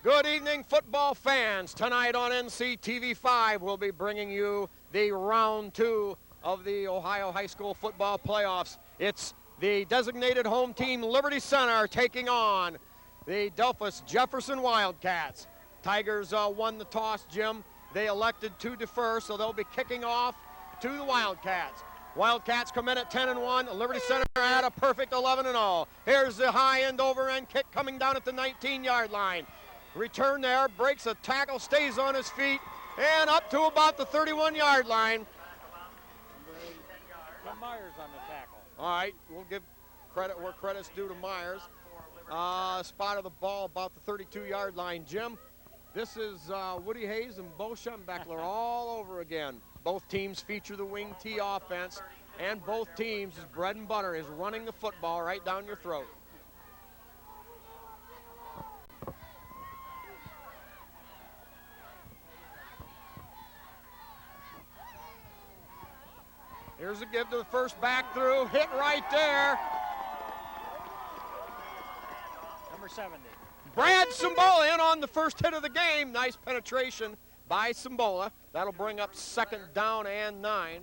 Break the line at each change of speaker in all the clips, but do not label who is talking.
Good evening, football fans. Tonight on NCTV5, we'll be bringing you the round 2 of the Ohio High School football playoffs. It's the designated home team, Liberty Center, taking on the Delphos Jefferson Wildcats. Tigers won the toss, Jim. They elected to defer, so they'll be kicking off to the Wildcats. Wildcats come in at 10-1. Liberty Center at a perfect 11-0. Here's the high end over end kick coming down at the 19-yard line. Return there, breaks a tackle, stays on his feet, and up to about the 31-yard line.
Myers on the tackle.
All right, we'll give credit where credit's due to Myers. Spot of the ball about the 32-yard line. Jim, this is Woody Hayes and Bo Schembeckler all over again. Both teams feature the wing T offense, and both teams' bread and butter is running the football right down your throat. Here's a give to the first back through, hit right there.
Number 70.
Brad Simbola in on the first hit of the game. Nice penetration by Simbola. That'll bring up 2nd down and 9.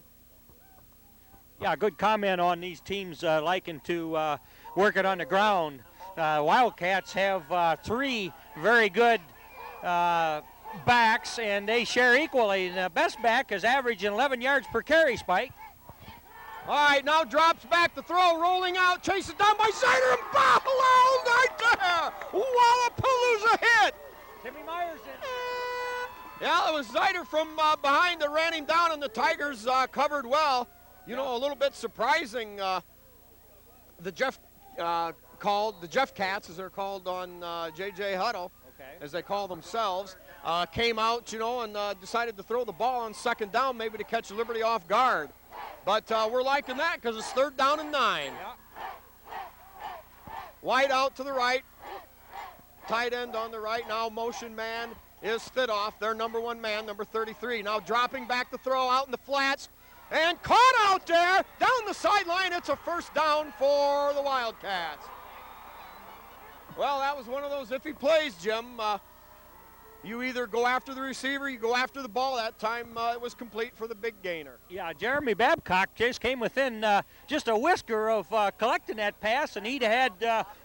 Yeah, good comment on these teams liking to work it on the ground. Wildcats have 3 very good backs, and they share equally. The best back is averaging 11 yards per carry, Spike.
All right, now drops back the throw, rolling out, chases down by Sider, and ball right there! Wallapalooza hit!
Timmy Myers in.
Yeah, it was Zider from behind that ran him down, and the Tigers covered well. You know, a little bit surprising, the Jeff Cats, as they're called on JJ Huddle, as they call themselves, came out, you know, and decided to throw the ball on 2nd down, maybe to catch Liberty off guard. But we're liking that because it's 3rd down and 9.
Yeah.
Wide out to the right. Tight end on the right. Now motion man is Fidoff, their number 1 man, number 33. Now dropping back the throw out in the flats. And caught out there down the sideline. It's a 1st down for the Wildcats. Well, that was one of those iffy plays, Jim. You either go after the receiver, you go after the ball. That time it was complete for the big gainer.
Yeah, Jeremy Babcock just came within just a whisker of collecting that pass, and he'd had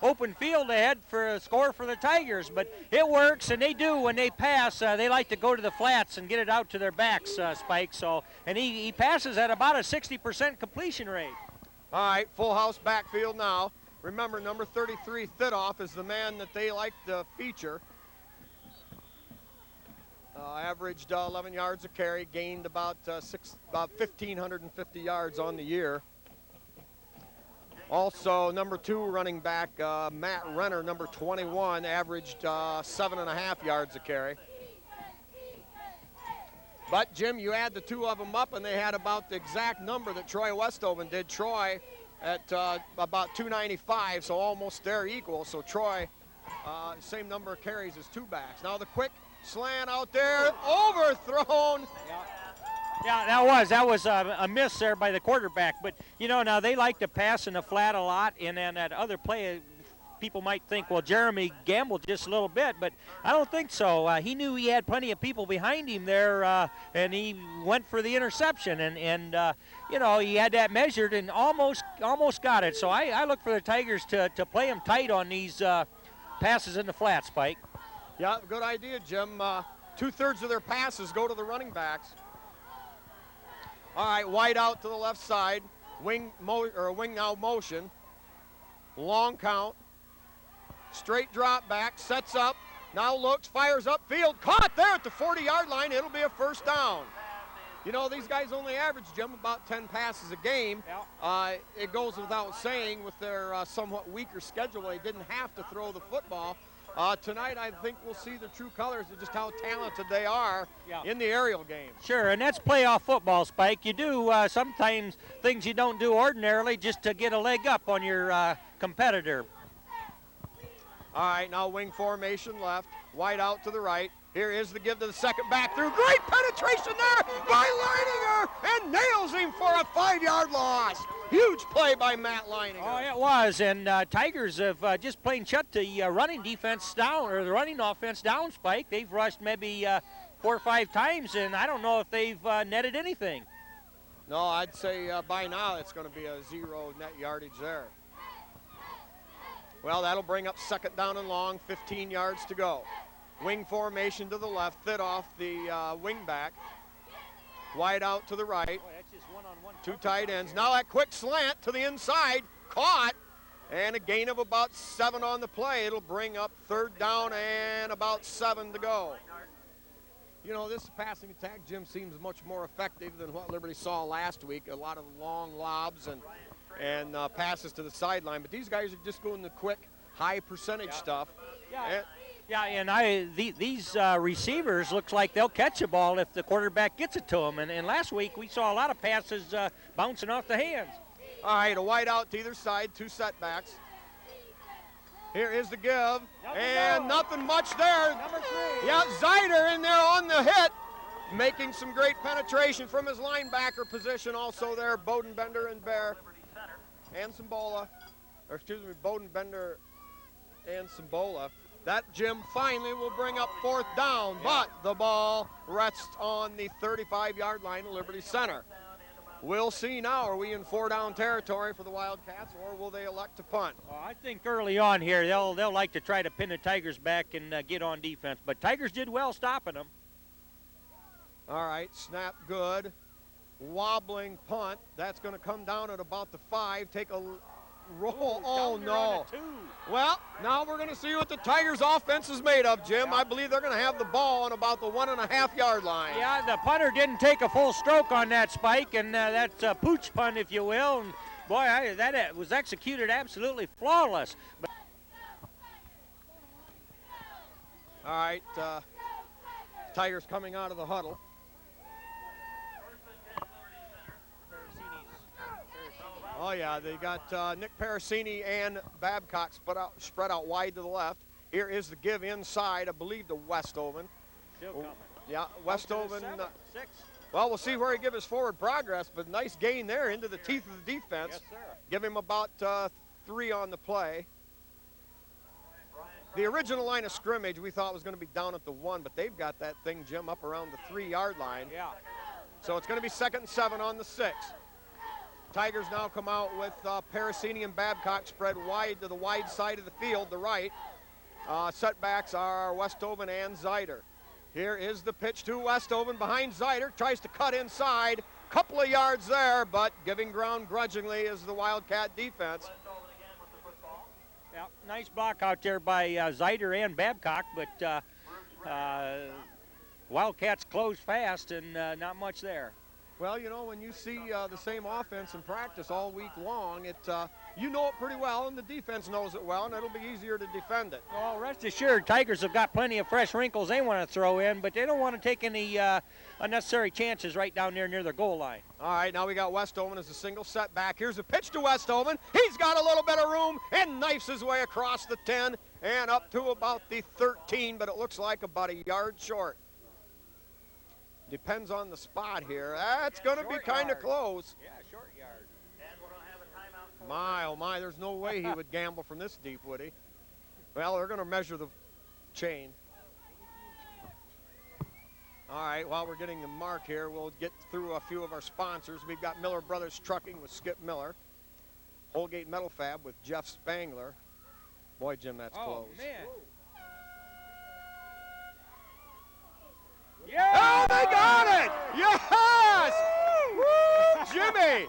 open field ahead for a score for the Tigers. But it works, and they do when they pass. They like to go to the flats and get it out to their backs, Spike. So, and he passes at about a 60% completion rate.
All right, full house backfield now. Remember, number 33, Fidoff, is the man that they like to feature. Averaged 11 yards a carry, gained about 1,550 yards on the year. Also, number 2 running back, Matt Renner, number 21, averaged 7.5 yards a carry. But, Jim, you add the 2 of them up, and they had about the exact number that Troy Westoven did. Troy at about 295, so almost they're equal. So Troy, same number of carries as 2 backs. Now the quick slant out there, overthrown.
Yeah, that was a miss there by the quarterback. But, you know, now they like to pass in the flat a lot, and then that other play, people might think, well, Jeremy gambled just a little bit, but I don't think so. He knew he had plenty of people behind him there, and he went for the interception, and you know, he had that measured and almost got it. So I look for the Tigers to play him tight on these passes in the flat, Spike.
Yeah, good idea, Jim. 2/3 of their passes go to the running backs. All right, wide out to the left side. Wing now motion. Long count. Straight drop back, sets up. Now looks, fires upfield. Caught there at the 40-yard line. It'll be a 1st down. You know, these guys only average, Jim, about 10 passes a game.
Yeah.
It goes without saying with their somewhat weaker schedule, they didn't have to throw the football. Tonight, I think we'll see the true colors of just how talented they are in the aerial game.
Sure, and that's playoff football, Spike. You do sometimes things you don't do ordinarily just to get a leg up on your competitor.
All right, now wing formation left, wide out to the right. Here is the give to the second back through. Great penetration there by Leininger, and nails him for a 5-yard loss. Huge play by Matt Leininger.
Oh, it was, and Tigers have just plain shut the running defense down, or the running offense down, Spike. They've rushed maybe 4 or 5 times, and I don't know if they've netted anything.
No, I'd say by now it's going to be a 0 net yardage there. Well, that'll bring up 2nd down and long, 15 yards to go. Wing formation to the left, fit off the wing back. Wide out to the right.
Boy, that's just one-on-one
2 tight ends. Now that quick slant to the inside, caught, and a gain of about 7 on the play. It'll bring up 3rd down and about 7 to go. You know, this passing attack, Jim, seems much more effective than what Liberty saw last week. A lot of long lobs and passes to the sideline. But these guys are just going the quick, high percentage stuff.
Yeah, and these receivers looks like they'll catch a ball if the quarterback gets it to them. And last week we saw a lot of passes bouncing off the hands.
All right, a wide out to either side, 2 setbacks. Here is the give, and nothing much there.
Number 3.
Yeah, Zeider in there on the hit, making some great penetration from his linebacker position. Also there, Bodenbender and Bear and Sambola, or excuse me, Bodenbender and Sambola. That, Jim, finally will bring up 4th down, but the ball rests on the 35-yard line of Liberty Center. We'll see now, are we in 4-down territory for the Wildcats, or will they elect to punt?
Well, I think early on here they'll like to try to pin the Tigers back and get on defense, but Tigers did well stopping them.
All right, snap good. Wobbling punt. That's going to come down at about the 5. Take a roll. Oh, no. Well, now we're going to see what the Tigers offense is made of, Jim. I believe they're going to have the ball on about the 1.5-yard line.
Yeah, the punter didn't take a full stroke on that, Spike, and that's a pooch punt, if you will. And boy, that was executed absolutely flawless. But
all right, Tigers coming out of the huddle. Oh, yeah, they got Nick Parasini and Babcock spread out wide to the left. Here is the give inside, I believe, to Westoven.
Still coming.
Yeah, Westoven.
6.
Well, we'll see where he gives his forward progress, but nice gain there into the teeth of the defense.
Yes, sir.
Give him about 3 on the play. The original line of scrimmage we thought was going to be down at the 1, but they've got that thing, Jim, up around the 3-yard line.
Yeah.
So it's going to be 2nd and 7 on the 6. Tigers now come out with Parasini and Babcock spread wide to the wide side of the field, the right. Setbacks are Westoven and Zeider. Here is the pitch to Westoven behind Zeider, tries to cut inside. Couple of yards there, but giving ground grudgingly is the Wildcat defense.
Yeah, nice block out there by Zeider and Babcock, but Wildcats closed fast and not much there.
Well, you know, when you see the same offense in practice all week long, you know it pretty well, and the defense knows it well, and it'll be easier to defend it.
Well, rest assured, Tigers have got plenty of fresh wrinkles they want to throw in, but they don't want to take any unnecessary chances right down there near their goal line.
All right, now we got Westoven as a single setback. Here's a pitch to Westoven. He's got a little bit of room and knifes his way across the 10 and up to about the 13, but it looks like about a yard short. Depends on the spot here. That's going to be kind of close.
Yeah, short yard.
And we're going to have a timeout.
My, oh my, there's no way he would gamble from this deep, would he? Well, they're going to measure the chain. All right, while we're getting the mark here, we'll get through a few of our sponsors. We've got Miller Brothers Trucking with Skip Miller. Holgate Metal Fab with Jeff Spangler. Boy, Jim, that's close.
Oh, man.
Yeah! Oh, they got it! Yes! Woo, Jimmy!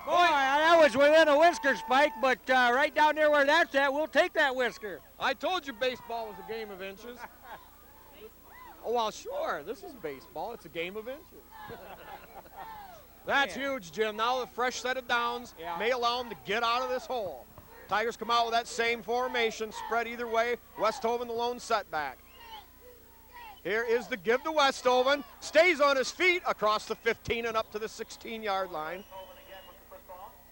Boy, that was within a whisker, Spike, but right down there where that's at, we'll take that whisker.
I told you baseball was a game of inches. Oh, well, sure. This is baseball. It's a game of inches. That's huge, Jim. Now the fresh set of downs may allow them to get out of this hole. Tigers come out with that same formation, spread either way. Westoven the lone setback. Here is the give to Westoven. Stays on his feet across the 15 and up to the 16-yard line.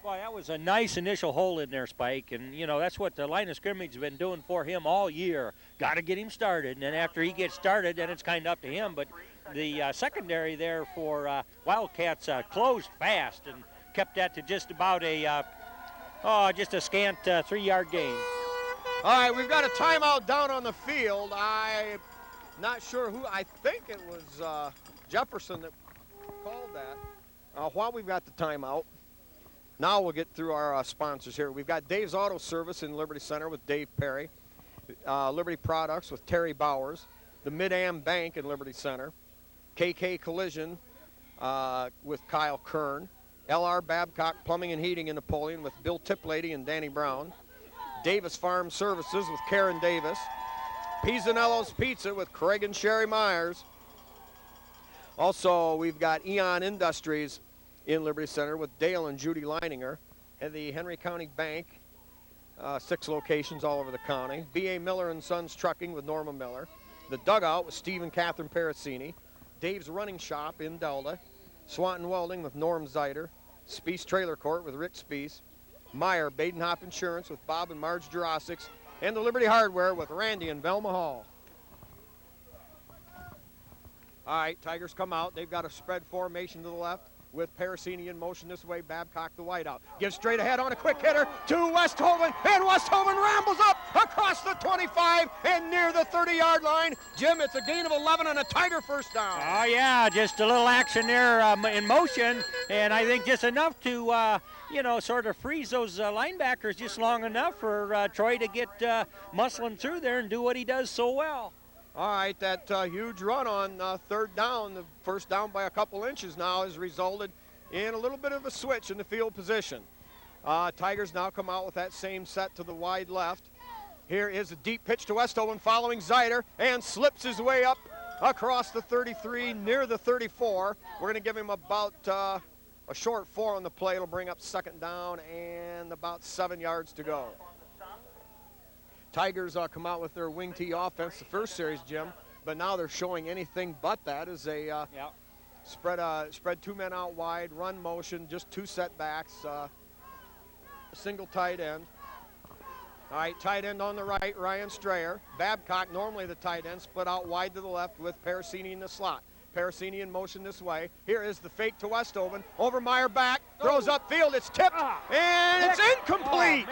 Boy, that was a nice initial hole in there, Spike. And, you know, that's what the line of scrimmage has been doing for him all year. Got to get him started. And then after he gets started, then it's kind of up to him. But the secondary there for Wildcats closed fast. And kept that to just about a just a scant 3-yard gain.
All right, we've got a timeout down on the field. I'm not sure who. I think it was Jefferson that called that. While we've got the timeout, now we'll get through our sponsors here. We've got Dave's Auto Service in Liberty Center with Dave Perry, Liberty Products with Terry Bowers, the Mid-Am Bank in Liberty Center, KK Collision with Kyle Kern, LR Babcock Plumbing and Heating in Napoleon with Bill Tiplady and Danny Brown, Davis Farm Services with Karen Davis, Pisanello's Pizza with Craig and Sherry Myers. Also, we've got Eon Industries in Liberty Center with Dale and Judy Leininger, and the Henry County Bank, 6 locations all over the county. B.A. Miller and Sons Trucking with Norma Miller, the Dugout with Steve and Catherine Paracini, Dave's Running Shop in Delta, Swanton Welding with Norm Zeider, Speece Trailer Court with Rick Speece, Meyer Badenhop Insurance with Bob and Marge Jurassics, and the Liberty Hardware with Randy and Velma Hall. All right, Tigers come out. They've got a spread formation to the left with Paracini in motion this way. Babcock the wideout. Gives straight ahead on a quick hitter to Westhoven, and Westhoven rambles up across the 25 and near the 30-yard line. Jim, it's a gain of 11 and a Tiger first down.
Oh, yeah, just a little action there in motion, and I think just enough to, sort of freeze those linebackers just long enough for Troy to get muscling through there and do what he does so well.
All right, that huge run on third down, the first down by a couple inches now, has resulted in a little bit of a switch in the field position. Tigers now come out with that same set to the wide left. Here is a deep pitch to Westhoven following Zeider, and slips his way up across the 33 near the 34. We're going to give him about a short 4 on the play. It'll bring up second down and about 7 yards to go. Tigers come out with their wing tee offense the first series, Jim, but now they're showing anything but that as they spread 2 men out wide, run motion, just 2 setbacks, a single tight end. All right, tight end on the right, Ryan Strayer. Babcock, normally the tight end, split out wide to the left with Paracini in the slot. Paracini in motion this way. Here is the fake to Westhoven. Overmeyer back, throws upfield, it's tipped, and it's incomplete.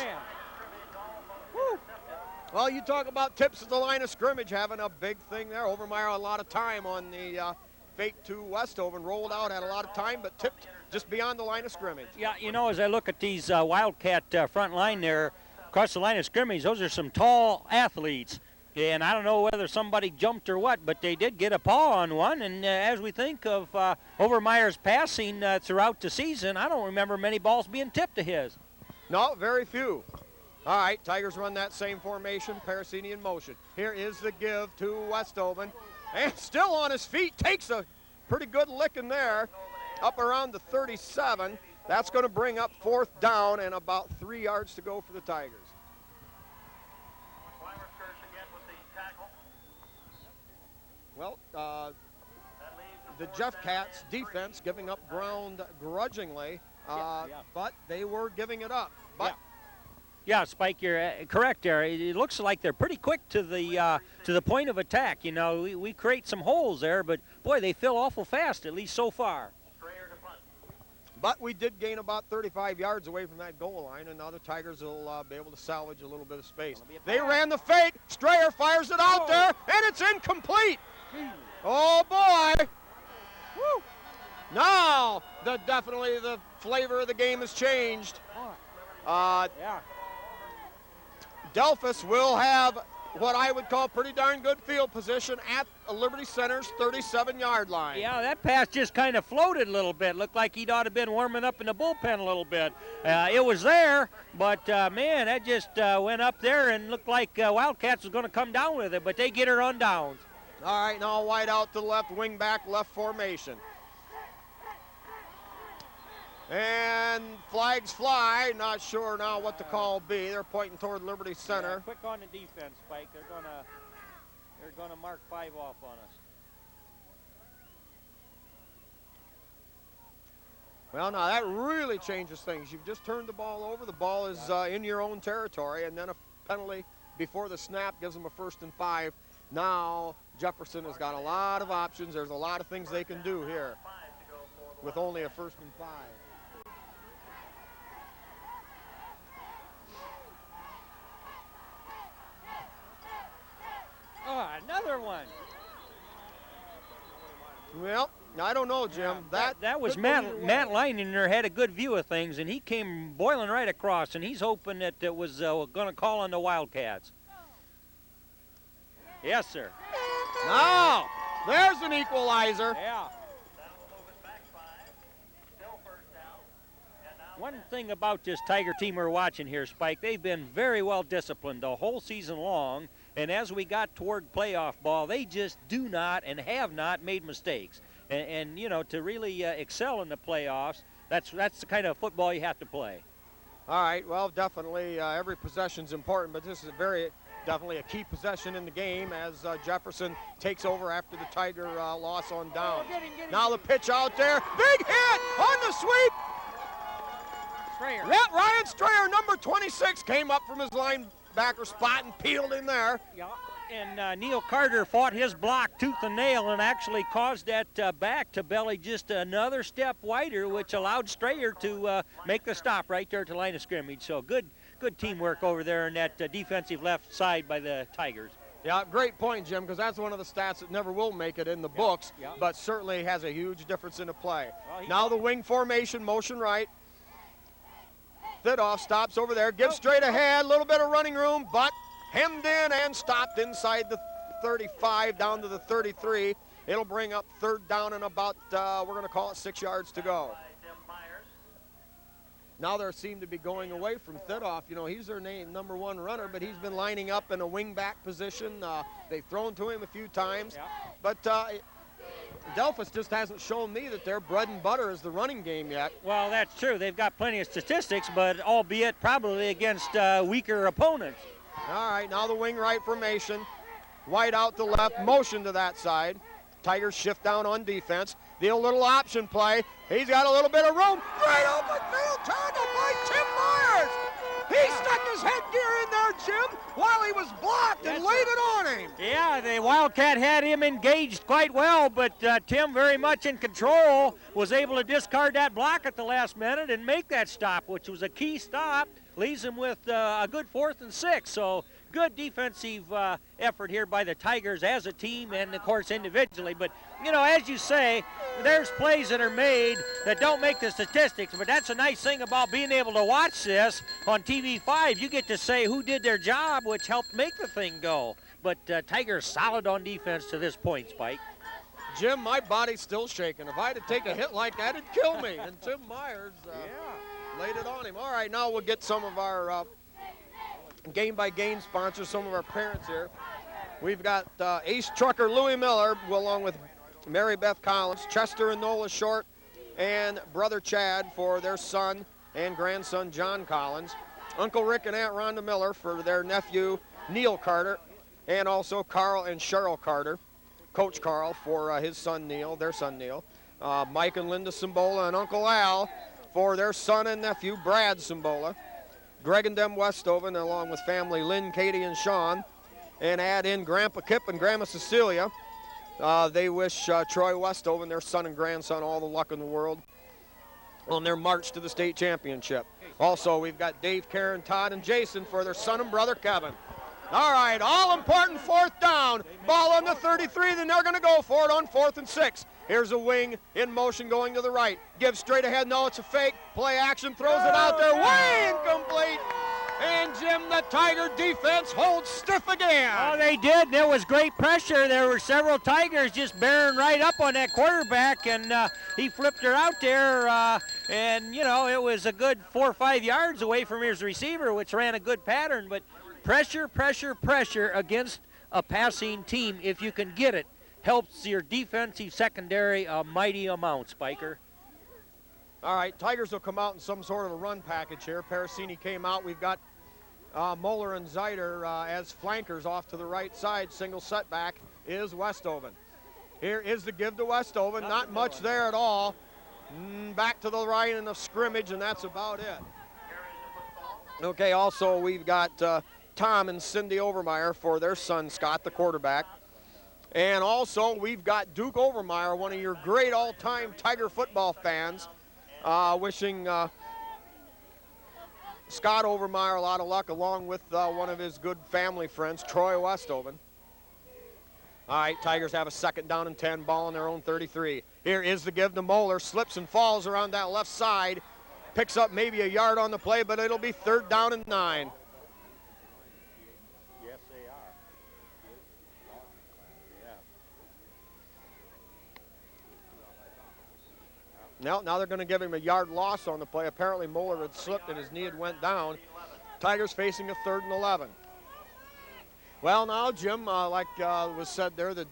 Woo. Well, you talk about tips at the line of scrimmage, having a big thing there. Overmeyer a lot of time on the fake to Westhoven, rolled out, had a lot of time, but tipped just beyond the line of scrimmage.
Yeah, as I look at these Wildcat front line there, across the line of scrimmage, those are some tall athletes. And I don't know whether somebody jumped or what, but they did get a paw on one. And as we think of Overmeyer's passing throughout the season, I don't remember many balls being tipped to his.
No, very few. All right, Tigers run that same formation, Paracini in motion. Here is the give to Westhoven, and still on his feet, takes a pretty good licking there, up around the 37. That's going to bring up fourth down and about 3 yards to go for the Tigers. Well, the Jeff Cats defense giving up ground grudgingly, but they were giving it up. But
yeah, Spike, you're correct there. It looks like they're pretty quick to the point of attack. We create some holes there, but boy, they fill awful fast, at least so far.
But we did gain about 35 yards away from that goal line, and now the Tigers will be able to salvage a little bit of space. They ran the fake. Strayer fires it out there, and it's incomplete. Oh, boy. Woo. Now, definitely the flavor of the game has changed. Delphos will have what I would call pretty darn good field position at Liberty Center's 37-yard line.
Yeah, that pass just kind of floated a little bit. Looked like he'd ought to have been warming up in the bullpen a little bit. It was there, but, man, that just went up there and looked like Wildcats was going to come down with it, but they get her on downs.
All right, now wide out to the left, wing back, left formation. And flags fly. Not sure now what the call will be. They're pointing toward Liberty Center.
Yeah, quick on the defense, Spike. They're gonna mark 5 off on us.
Well, now that really changes things. You've just turned the ball over. The ball is in your own territory, and then a penalty before the snap gives them a 1st and 5. Now Jefferson has got a lot of options. There's a lot of things they can do here with only a 1st and 5. I don't know, Jim.
That was Matt Leininger had a good view of things, and he came boiling right across, and he's hoping that it was going to call on the Wildcats. Yes, sir.
Now, there's an equalizer.
Yeah. One thing about this Tiger team we're watching here, Spike, they've been very well disciplined the whole season long, and as we got toward playoff ball, they just do not and have not made mistakes. And you know, to really excel in the playoffs, that's the kind of football you have to play.
All right, well, definitely every possession's important, but this is definitely a key possession in the game as Jefferson takes over after the Tiger loss on down. Now the pitch out there, big hit on the sweep.
Strayer.
Yep, Ryan Strayer, number 26, came up from his linebacker spot and peeled in there.
Yeah. And Neil Carter fought his block tooth and nail and actually caused that back to belly just another step wider, which allowed Strayer to make the stop right there at the line of scrimmage. So good teamwork over there in that defensive left side by the Tigers.
Yeah, great point, Jim, because that's one of the stats that never will make it in the books, but certainly has a huge difference in the play. Well, now the wing formation, motion right. Delphos stops over there, gives straight ahead, a little bit of running room, but hemmed in and stopped inside the 35 down to the 33. It'll bring up third down and about, we're going to call it 6 yards to go. Now they seem to be going away from Delphos. You know, he's their number one runner, but he's been lining up in a wing back position. They've thrown to him a few times, but Delphos just hasn't shown me that their bread and butter is the running game yet.
Well, that's true. They've got plenty of statistics, but albeit probably against weaker opponents.
All right, now the wing right formation. White out to left, motion to that side. Tigers shift down on defense. The little option play. He's got a little bit of room. Great open field tackle by Tim Myers. He stuck his headgear in there, Jim, while he was blocked and laid it on him.
Yeah, the Wildcat had him engaged quite well, but Tim, very much in control, was able to discard that block at the last minute and make that stop, which was a key stop. Leaves him with a good 4th and 6. So good defensive effort here by the Tigers as a team and, of course, individually. But, you know, as you say, there's plays that are made that don't make the statistics, but that's a nice thing about being able to watch this on TV5. You get to say who did their job, which helped make the thing go. But Tigers solid on defense to this point, Spike.
Jim, my body's still shaking. If I had to take a hit like that, it'd kill me. And Tim Myers laid it on him. All right, now we'll get some of our game-by-game sponsors, some of our parents here. We've got Ace Trucker Louis Miller, along with Mary Beth Collins, Chester and Nola Short, and brother Chad for their son and grandson John Collins. Uncle Rick and Aunt Rhonda Miller for their nephew Neil Carter, and also Carl and Cheryl Carter. Coach Carl for his son Neil, their son Neil. Mike and Linda Simbola and Uncle Al for their son and nephew Brad Simbola. Greg and Dem Westoven, along with family Lynn, Katie, and Sean. And add in Grandpa Kip and Grandma Cecilia. They wish Troy Westoven, their son and grandson, all the luck in the world on their march to the state championship. Also, we've got Dave, Karen, Todd, and Jason for their son and brother Kevin. All right, all important 4th down. Ball on the 33, then they're going to go for it on 4th and 6. Here's a wing in motion going to the right. Gives straight ahead, no, it's a fake. Play action, throws it out there, way incomplete. And Jim, the Tiger defense holds stiff again.
Oh, they did. There was great pressure. There were several Tigers just bearing right up on that quarterback, and he flipped her out there. And, you know, it was a good 4 or 5 yards away from his receiver, which ran a good pattern. But pressure, pressure, pressure against a passing team, if you can get it, helps your defensive secondary a mighty amount, Spiker.
All right, Tigers will come out in some sort of a run package here. Parasini came out. We've got Moeller and Zeider as flankers off to the right side. Single setback is Westoven. Here is the give to Westoven. Not much there at all. Back to the right in the scrimmage, and that's about it. Okay, also we've got Tom and Cindy Overmeyer for their son, Scott, the quarterback. And also we've got Duke Overmeyer, one of your great all-time Tiger football fans, wishing Scott Overmeyer a lot of luck, along with one of his good family friends, Troy Westoven. All right, Tigers have a 2nd down and 10, ball on their own 33. Here is the give to Moeller. Slips and falls around that left side. Picks up maybe a yard on the play, but it'll be 3rd down and 9.
Yes, they are. Yeah.
Now they're going to give him a yard loss on the play. Apparently Moeller had slipped and his knee had went down. Tigers facing a 3rd and 11. Well, now, Jim, like was said there, the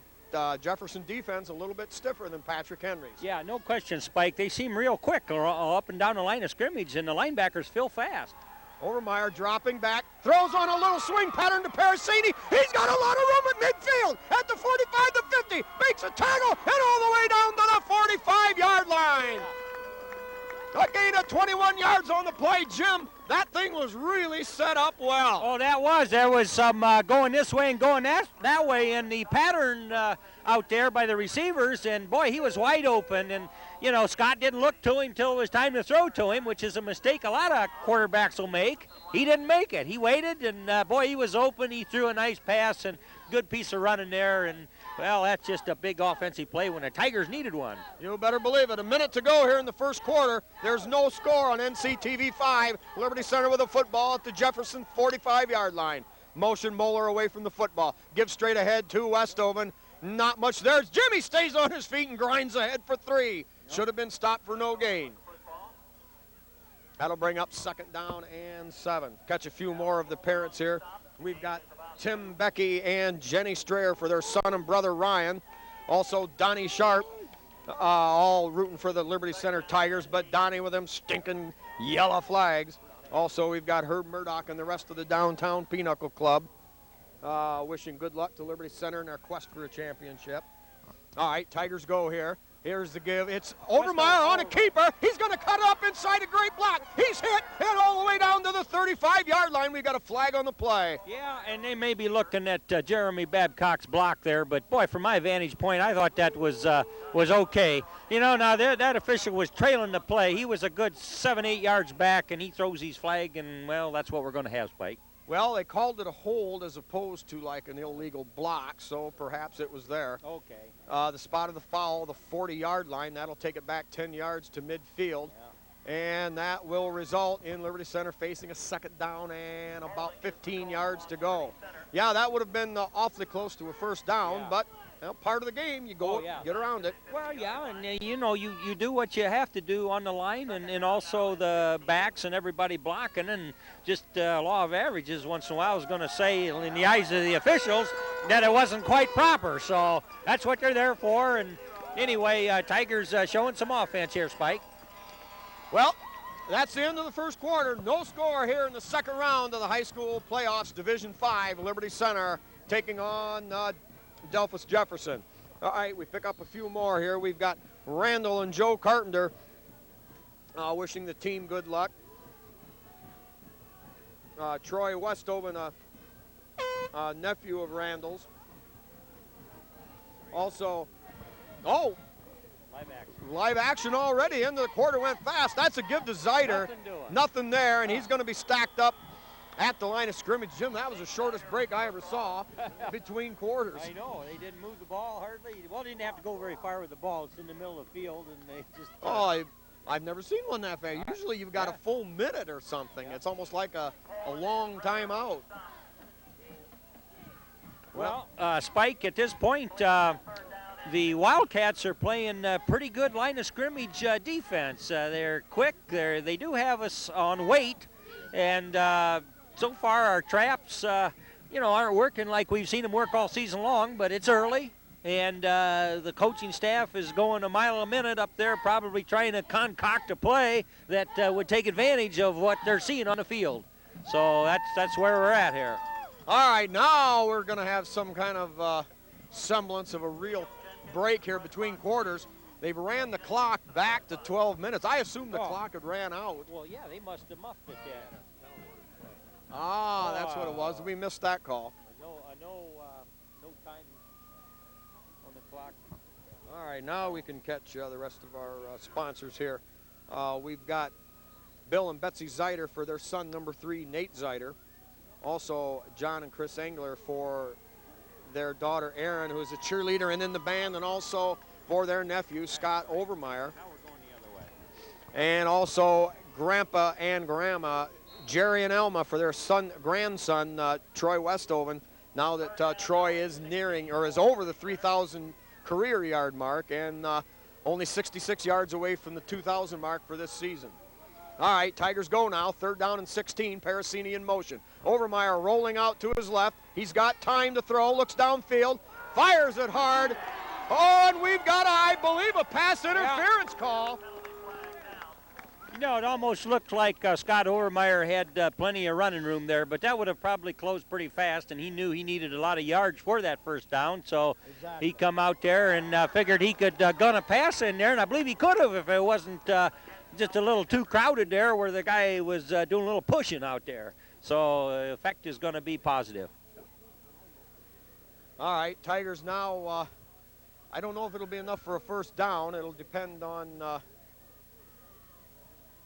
Jefferson defense a little bit stiffer than Patrick Henry's.
Yeah, no question, Spike. They seem real quick up and down the line of scrimmage, and the linebackers feel fast.
Overmeyer dropping back, throws on a little swing pattern to Parasini. He's got a lot of room at midfield at the 45 to 50. Makes a tackle and all the way down to the 45-yard line. A gain of 21 yards on the play, Jim. That thing was really set up well.
Oh, that was. There was some going this way and going that way in the pattern out there by the receivers, and boy, he was wide open. And you know, Scott didn't look to him until it was time to throw to him, which is a mistake a lot of quarterbacks will make. He didn't make it. He waited, and boy, he was open. He threw a nice pass and good piece of running there. And well, that's just a big offensive play when the Tigers needed one.
You better believe it. A minute to go here in the first quarter. There's no score on NCTV 5. Liberty Center with a football at the Jefferson 45-yard line. Motion Moeller away from the football. Give straight ahead to Westoven. Not much there. Jimmy stays on his feet and grinds ahead for 3. Should have been stopped for no gain. That'll bring up 2nd down and 7. Catch a few more of the parents here. We've got Tim Becky and Jenny Strayer for their son and brother Ryan. Also Donnie Sharp, all rooting for the Liberty Center Tigers, but Donnie with them stinking yellow flags. Also, we've got Herb Murdoch and the rest of the downtown Pinochle Club wishing good luck to Liberty Center in their quest for a championship. All right, Tigers go here. Here's the give. It's Overmeyer on a keeper. He's going to cut up inside a great block. He's hit all the way down to the 35-yard line. We got a flag on the play.
Yeah, and they may be looking at Jeremy Babcock's block there, but boy, from my vantage point, I thought that was okay. You know, now that official was trailing the play. He was a good 7-8 yards back, and he throws his flag, and well, that's what we're going to have, Spike.
Well, they called it a hold as opposed to like an illegal block, so perhaps it was there.
Okay.
The spot of the foul, the 40-yard line, that'll take it back 10 yards to midfield. Yeah. And that will result in Liberty Center facing a 2nd down and about 15 yards to go. Yeah, that would have been awfully close to a 1st down, yeah. But well, part of the game, you go get around it.
Well, yeah, and you know, you do what you have to do on the line, and also the backs and everybody blocking, and just law of averages once in a while I was going to say in the eyes of the officials that it wasn't quite proper. So that's what they're there for. And anyway, Tigers showing some offense here, Spike.
Well, that's the end of the first quarter. No score here in the 2nd round of the high school playoffs, Division 5, Liberty Center taking on Delphos Jefferson. All right, we pick up a few more here. We've got Randall and Joe Carpenter wishing the team good luck. Troy Westoven, a nephew of Randall's. Also, live action already. End of the quarter went fast. That's a give to Zeider. Nothing there, and he's going to be stacked up at the line of scrimmage. Jim, that was the shortest break I ever saw between quarters.
I know. They didn't move the ball hardly. Well, they didn't have to go very far with the ball. It's in the middle of the field, and they just...
I've never seen one that fast. Usually you've got a full minute or something. It's almost like a long time out.
Well, Spike, at this point, the Wildcats are playing pretty good line of scrimmage defense. They're quick. They do have us on weight, and so far our traps, aren't working like we've seen them work all season long, but it's early. And the coaching staff is going a mile a minute up there, probably trying to concoct a play that would take advantage of what they're seeing on the field. So that's where we're at here.
All right, now we're going to have some kind of semblance of a real break here between quarters. They've ran the clock back to 12 minutes. I assume the clock had ran out.
Well, yeah, they must have muffed it then.
That's what it was. We missed that call.
No time on the clock.
All right, now we can catch the rest of our sponsors here. We've got Bill and Betsy Zeider for their son, number 3, Nate Zeider. Also, John and Chris Engler for their daughter, Erin, who is a cheerleader and in the band, and also for their nephew, Scott Overmeyer.
Now we're going the other way.
And also Grandpa and Grandma, Jerry and Elma, for their grandson, Troy Westoven, now that Troy is nearing, or is over the 3,000 career yard mark, and only 66 yards away from the 2,000 mark for this season. All right, Tigers go now, 3rd down and 16, Parasini in motion. Overmeyer rolling out to his left. He's got time to throw, looks downfield, fires it hard. Oh, and we've got, I believe, a pass interference call.
You know, it almost looked like Scott Overmeyer had plenty of running room there, but that would have probably closed pretty fast, and he knew he needed a lot of yards for that 1st down, so he come out there and figured he could gun a pass in there, and I believe he could have if it wasn't just a little too crowded there where the guy was doing a little pushing out there. So the effect is going to be positive.
All right, Tigers now, I don't know if it'll be enough for a 1st down. It'll depend on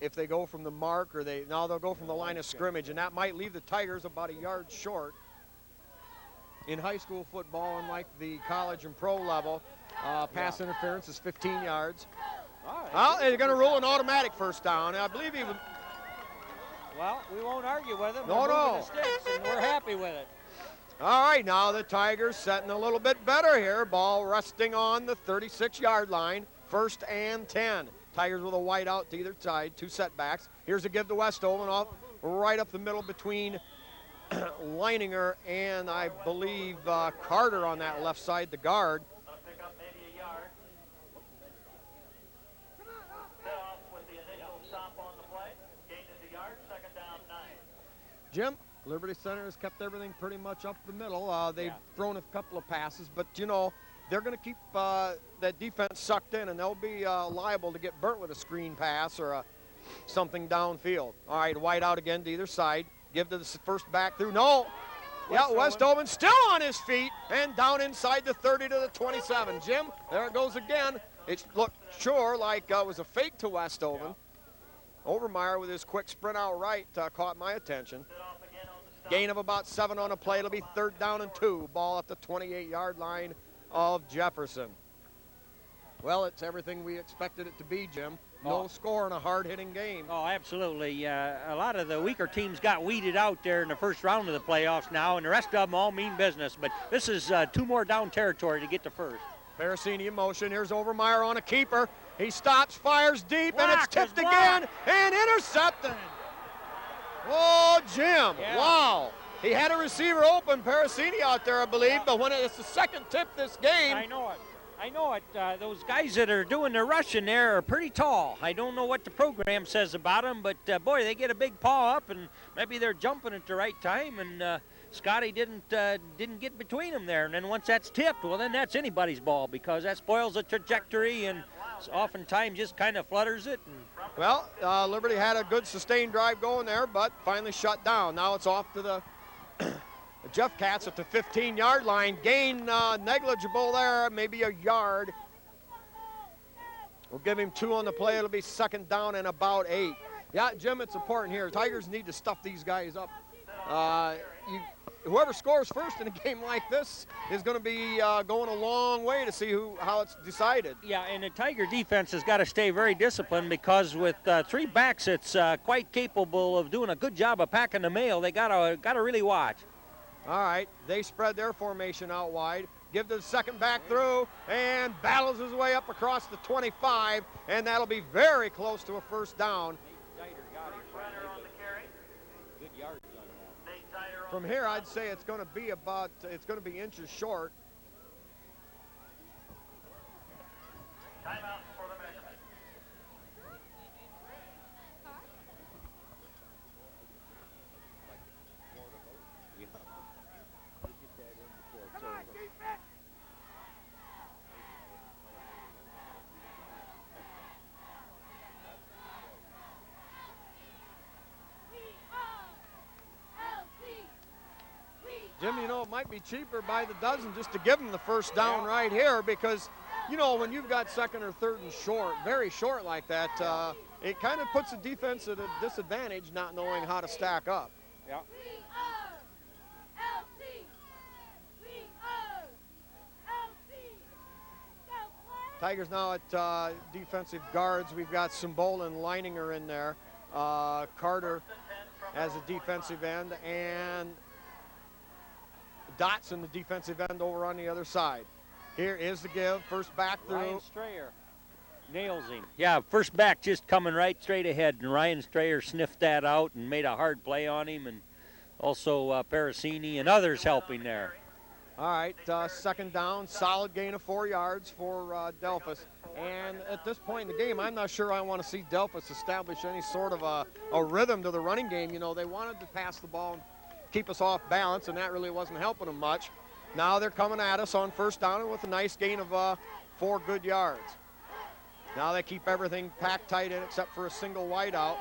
if they go from the mark or they'll go from the line of scrimmage, and that might leave the Tigers about a yard short. In high school football, unlike the college and pro level, pass interference is 15 yards. Well, they're going to rule an automatic 1st down. I believe he would.
Well, we won't argue with him.
No.
The sticks, and we're happy with it.
All right, now the Tigers setting a little bit better here. Ball resting on the 36-yard line, 1st and 10. Tigers with a wide out to either side, 2 setbacks. Here's a give to Westoven off right up the middle between Leininger and I believe Carter on that left side, the guard.
Pick up maybe a yard. Delphos with the initial stop on the play. Gain is a yard, 2nd down, 9.
Jim, Liberty Center has kept everything pretty much up the middle. They've thrown a couple of passes, but, you know, they're going to keep that defense sucked in, and they'll be liable to get burnt with a screen pass or something downfield. All right, wide out again to either side. Give to the 1st back through. No. Westoven still on his feet and down inside the 30 to the 27. Jim, there it goes again. It looked sure like it was a fake to Westoven. Overmeyer with his quick sprint out right caught my attention. Gain of about 7 on a play. It'll be 3rd down and 2. Ball at the 28-yard line of Jefferson. Well, it's everything we expected it to be, Jim. No score in a hard-hitting game.
Oh, absolutely. A lot of the weaker teams got weeded out there in the 1st round of the playoffs now, and the rest of them all mean business. But this is 2 more down territory to get to 1st.
Parasini in motion. Here's Overmeyer on a keeper. He stops, fires deep, and it's tipped again and intercepted. Oh, Jim, wow. He had a receiver open, Parasini out there, I believe, but when it's the 2nd tip this game.
I know it. Those guys that are doing the rushing there are pretty tall. I don't know what the program says about them, but, boy, they get a big paw up, and maybe they're jumping at the right time, and Scotty didn't get between them there. And then once that's tipped, well, then that's anybody's ball because that spoils the trajectory and oftentimes just kind of flutters it.
Well, Liberty had a good sustained drive going there, but finally shut down. Now it's off to the Jeff Katz at the 15-yard line. Gain negligible there, maybe a yard. We'll give him 2 on the play. It'll be 2nd down and about 8. Yeah, Jim, it's important here. Tigers need to stuff these guys up. Whoever scores first in a game like this is going to be going a long way to see how it's decided.
Yeah, and the Tiger defense has got to stay very disciplined because with 3 backs, it's quite capable of doing a good job of packing the mail. They got to really watch.
All right, they spread their formation out wide. Give to the 2nd back through and battles his way up across the 25, and that'll be very close to a 1st down.
Good yards on that.
From here, I'd say it's going to be inches short.
Timeout for the measurement.
Jim, you know, it might be cheaper by the dozen just to give them the 1st down right here because, you know, when you've got 2nd or 3rd and short, very short like that, it kind of puts the defense at a disadvantage not knowing how to stack up.
Yeah.
Tigers now at defensive guards. We've got Simbola and Leininger in there. Carter as a defensive end, and Dotson, the defensive end, over on the other side. Here is the give. First back through.
Ryan Strayer nails him. Yeah, first back just coming right straight ahead, and Ryan Strayer sniffed that out and made a hard play on him, and also Parasini and others helping there.
All right, second down, solid gain of 4 yards for Delphos. And at this point in the game, I'm not sure I want to see Delphos establish any sort of a rhythm to the running game. You know, they wanted to pass the ball and keep us off balance, and that really wasn't helping them much. Now they're coming at us on first down with a nice gain of 4 good yards. Now they keep everything packed tight in except for a single wide out.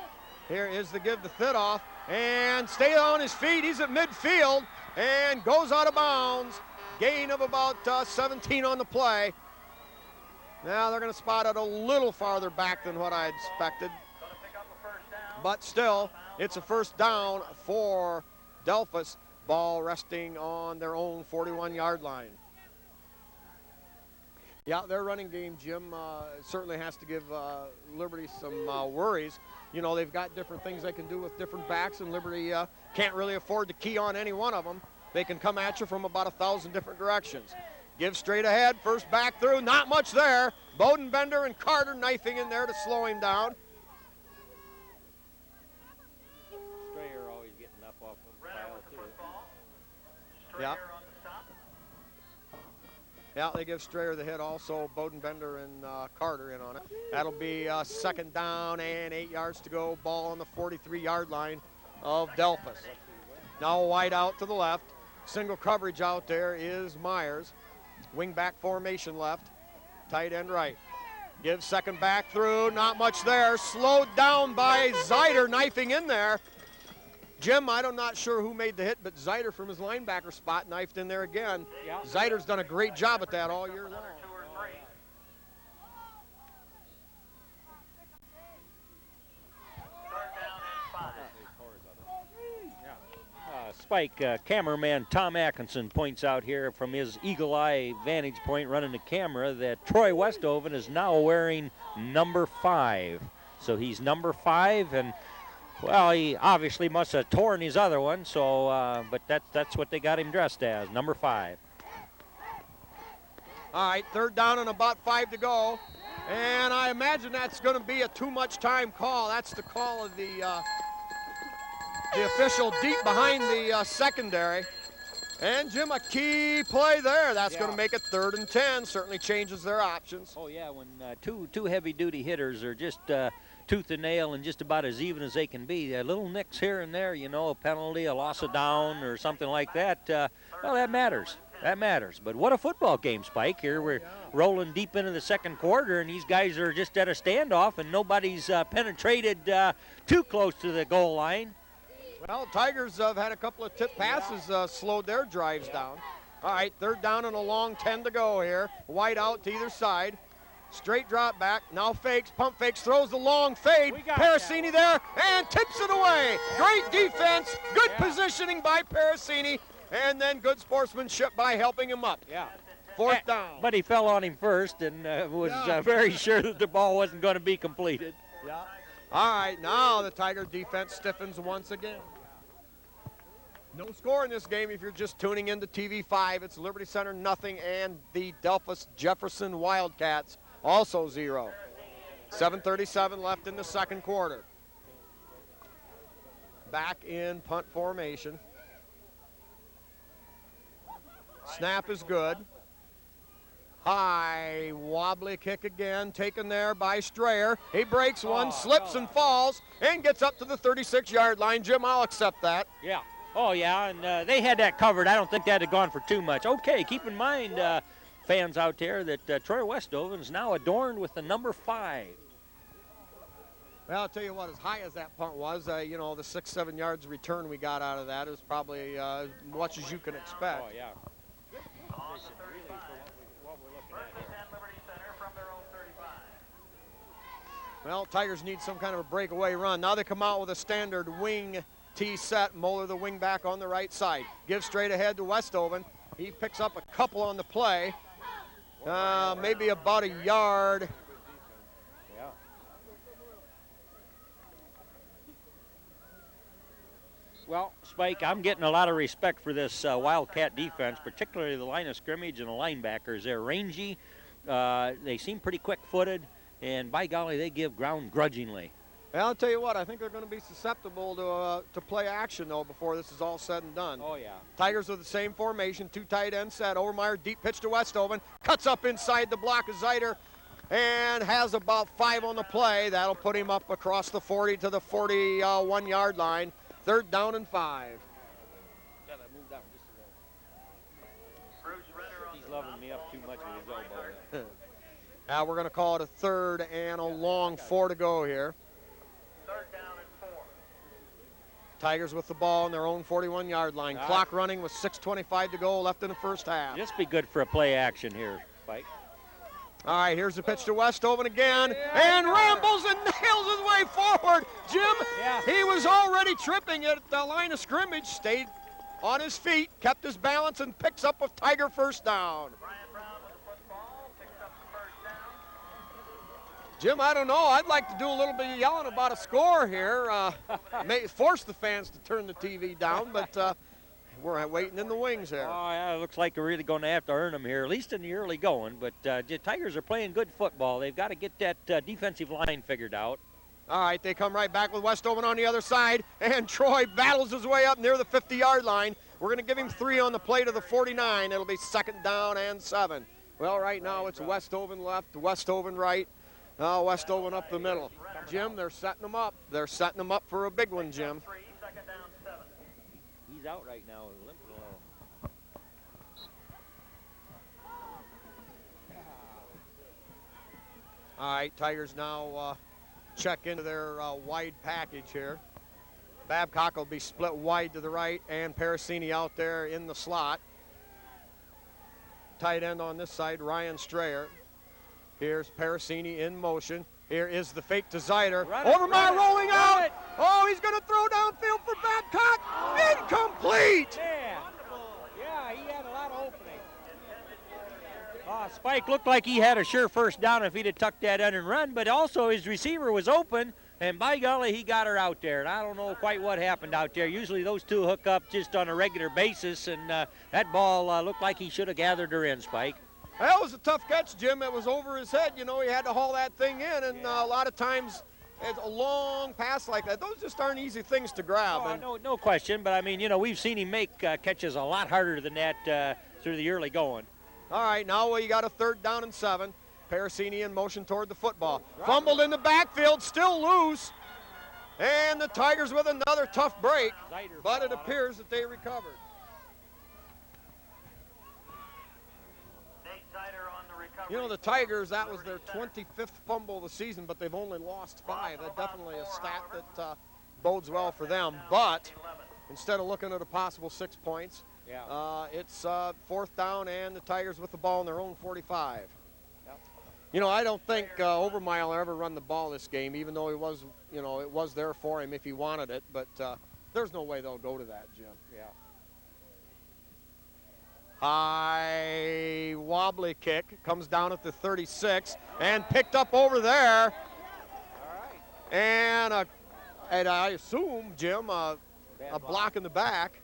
Here is the give to Thidoff, and stay on his feet. He's at midfield and goes out of bounds. Gain of about 17 on the play. Now they're going to spot it a little farther back than what I expected. But still, it's a first down for Delphos. Ball resting on their own 41-yard line. Yeah, their running game, Jim, certainly has to give Liberty some worries. You know, they've got different things they can do with different backs, and Liberty can't really afford to key on any one of them. They can come at you from about 1,000 different directions. Give straight ahead, first back through, not much there. Bodenbender and Carter knifing in there to slow him down.
Strayer always getting up off of the pile, too.
Yeah. Yeah, they give Strayer the hit also. Bodenbender and Carter in on it. That'll be second down and 8 yards to go. Ball on the 43-yard line of Delphos. Now wide out to the left. Single coverage out there is Myers. Wing back formation left. Tight end right. Gives second back through. Not much there. Slowed down by Zeider knifing in there. Jim, I'm not sure who made the hit, but Zeider from his linebacker spot knifed in there again.
Yeah.
Zeider's done a great job at that all year long.
Spike, cameraman Tom Atkinson points out here from his eagle eye vantage point running the camera that Troy Westhoven is now wearing number 5. So he's number 5, and well, he obviously must have torn his other one, so but that's what they got him dressed as, number 5.
All right, third down and about 5 to go. And I imagine that's going to be a too much time call. That's the call of the official deep behind the secondary. And Jim, a key play there. That's going to make it 3rd and 10. Certainly changes their options.
Oh yeah, when two heavy-duty hitters are just tooth and nail and just about as even as they can be. Little nicks here and there, you know, a penalty, a loss of down, or something like that. Well, that matters. That matters. But what a football game, Spike. Here we're rolling deep into the second quarter, and these guys are just at a standoff, and nobody's penetrated too close to the goal line.
Well, Tigers have had a couple of tip passes, slowed their drives down. All right, third down and a long 10 to go here. Wide out to either side. Straight drop back, now fakes, pump fakes, throws the long fade. Parasini there, and tips it away. Great defense, good positioning by Parasini, and then good sportsmanship by helping him up.
Yeah.
Fourth down.
But he fell on him first and was very sure that the ball wasn't going to be completed.
Yeah. All right, now the Tiger defense stiffens once again. No score in this game if you're just tuning into TV5. It's Liberty Center nothing, and the Delphos Jefferson Wildcats also 0. 7:37 left in the second quarter. Back in punt formation. Snap is good. High wobbly kick again, taken there by Strayer. He breaks one, slips and falls, and gets up to the 36-yard line. Jim, I'll accept that.
Yeah. Oh, yeah, and they had that covered. I don't think that had gone for too much. Okay, keep in mind, fans out there, that Troy Westhoven is now adorned with the number 5.
Well, I'll tell you what, as high as that punt was, you know, the 6-7 yards return we got out of that is probably as much as you can expect.
Oh, yeah.
Well, Tigers need some kind of a breakaway run. Now they come out with a standard wing T set. Moeller, the wing back on the right side. Gives straight ahead to Westhoven. He picks up a couple on the play. Maybe about a yard.
Yeah. Well, Spike, I'm getting a lot of respect for this Wildcat defense, particularly the line of scrimmage and the linebackers. They're rangy. They seem pretty quick-footed, and by golly, they give ground grudgingly.
Well, I'll tell you what, I think they're going to be susceptible to play action, though, before this is all said and done.
Oh, yeah.
Tigers with the same formation, 2 tight ends set. Overmeyer, deep pitch to Westoven, cuts up inside the block of Zeiter, and has about 5 on the play. That'll put him up across the 40 to the 41-yard line. 3rd down and 5.
Gotta move down just a little. He's loving me up too much with his elbow.
Now we're going to call it a 3rd and a long 4 to go here.
3rd down and 4.
Tigers with the ball on their own 41-yard line.
Nice.
Clock running with 6:25 to go left in the first half.
Just be good for a play action here, Spike.
All right, here's the pitch to Westoven again, and rambles and nails his way forward. Jim, he was already tripping at the line of scrimmage, stayed on his feet, kept his balance, and picks up a Tiger first down.
Brian Brown with the football, picks up the first down.
Jim, I don't know. I'd like to do a little bit of yelling about a score here. May force the fans to turn the TV down, but we're waiting in the wings here.
Oh, yeah, it looks like we're really going to have to earn them here, at least in the early going. But the Tigers are playing good football. They've got to get that defensive line figured out.
All right, they come right back with Westoven on the other side, and Troy battles his way up near the 50-yard line. We're going to give him 3 on the play to the 49. It'll be 2nd down and 7. Well, right now it's Westoven left, Westoven right, Westoven up the middle. Jim, they're setting them up. They're setting them up for a big one, Jim.
3, 2nd down 7.
He's out right now, limping a little.
All right, Tigers now check into their wide package here. Babcock will be split wide to the right, and Parasini out there in the slot. Tight end on this side, Ryan Strayer. Here's Parasini in motion. Here is the fake to Zeiter. Overmeyer rolling out. Oh, he's going to throw downfield for Babcock. Incomplete.
Yeah, he had a lot of opening. Spike looked like he had a sure first down if he'd have tucked that in and run, but also his receiver was open, and by golly, he got her out there. And I don't know quite what happened out there. Usually those two hook up just on a regular basis, and that ball looked like he should have gathered her in, Spike.
That was a tough catch, Jim. It was over his head. You know, he had to haul that thing in, and a lot of times it's a long pass like that. Those just aren't easy things to grab.
No question, but I mean, you know, we've seen him make catches a lot harder than that through the early going.
All right, now you got a 3rd down and 7. Parasini in motion toward the football. Fumbled in the backfield, still loose. And the Tigers with another tough break, but it appears that they recovered. You know, the Tigers, that was their 25th fumble of the season, but they've only lost 5. That's definitely a stat that bodes well for them. But instead of looking at a possible 6 points, it's 4th down, and the Tigers with the ball in their own 45. You know, I don't think Overmeyer will ever run the ball this game, even though it was there for him if he wanted it. But there's no way they'll go to that, Jim.
Yeah.
High wobbly kick comes down at the 36 and picked up over there.
All right.
And I assume, Jim, a block in the back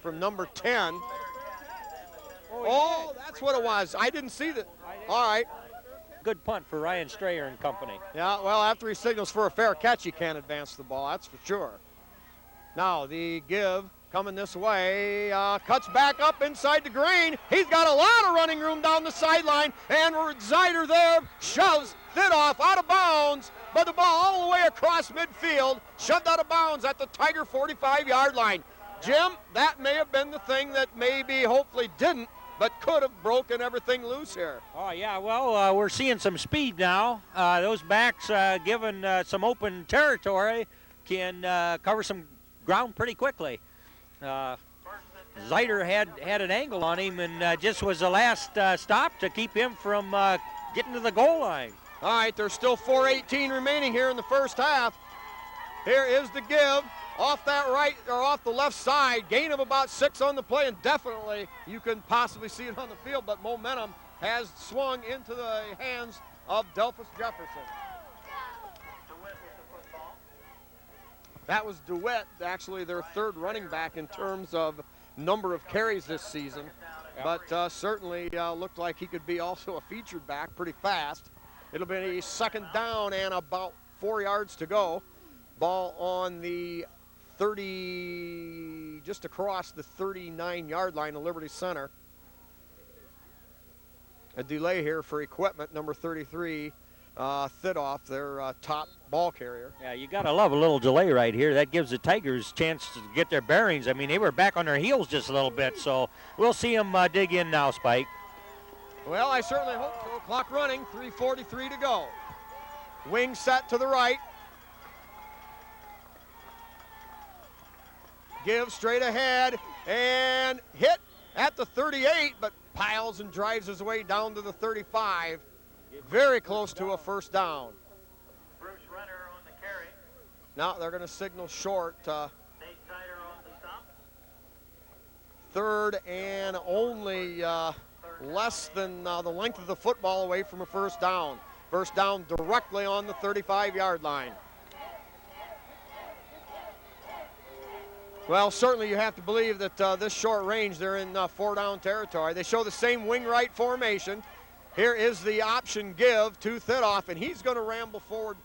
from number 10. Oh, that's what it was. I didn't see that. All right.
Good punt for Ryan Strayer and company.
Yeah, well, after he signals for a fair catch, he can't advance the ball, that's for sure. Now the give coming this way, cuts back up inside the green. He's got a lot of running room down the sideline, and Zeiter there shoves it off out of bounds, but the ball all the way across midfield, shoved out of bounds at the Tiger 45-yard line. Jim, that may have been the thing that maybe hopefully didn't, but could have broken everything loose here.
Oh, yeah, well, we're seeing some speed now. Those backs, given some open territory, can cover some ground pretty quickly. Zeiter had an angle on him and just was the last stop to keep him from getting to the goal line.
All right, there's still 4:18 remaining here in the first half. Here is the give. Off that right or off the left side, gain of about 6 on the play, and definitely you can possibly see it on the field, but momentum has swung into the hands of Delphos Jefferson.
DeWitt with the football.
That was DeWitt, actually their third running back in terms of number of carries this season, but certainly looked like he could be also a featured back pretty fast. It'll be a second down and about 4 yards to go. Ball on the 30, just across the 39-yard line of Liberty Center. A delay here for equipment, number 33, Thidoff, their top ball carrier.
Yeah, you got to love a little delay right here. That gives the Tigers a chance to get their bearings. I mean, they were back on their heels just a little bit, so we'll see them dig in now, Spike.
Well, I certainly hope so. Clock running, 3:43 to go. Wing set to the right. Give straight ahead and hit at the 38, but piles and drives his way down to the 35. Very close to a first down.
Bruce Renner on the carry.
Now they're going to signal short.
Nate Sider on the stop.
Third and only less than the length of the football away from a first down. First down directly on the 35-yard line. Well, certainly you have to believe that this short range, they're in four-down territory. They show the same wing right formation. Here is the option give to Thidoff, and he's going to ramble forward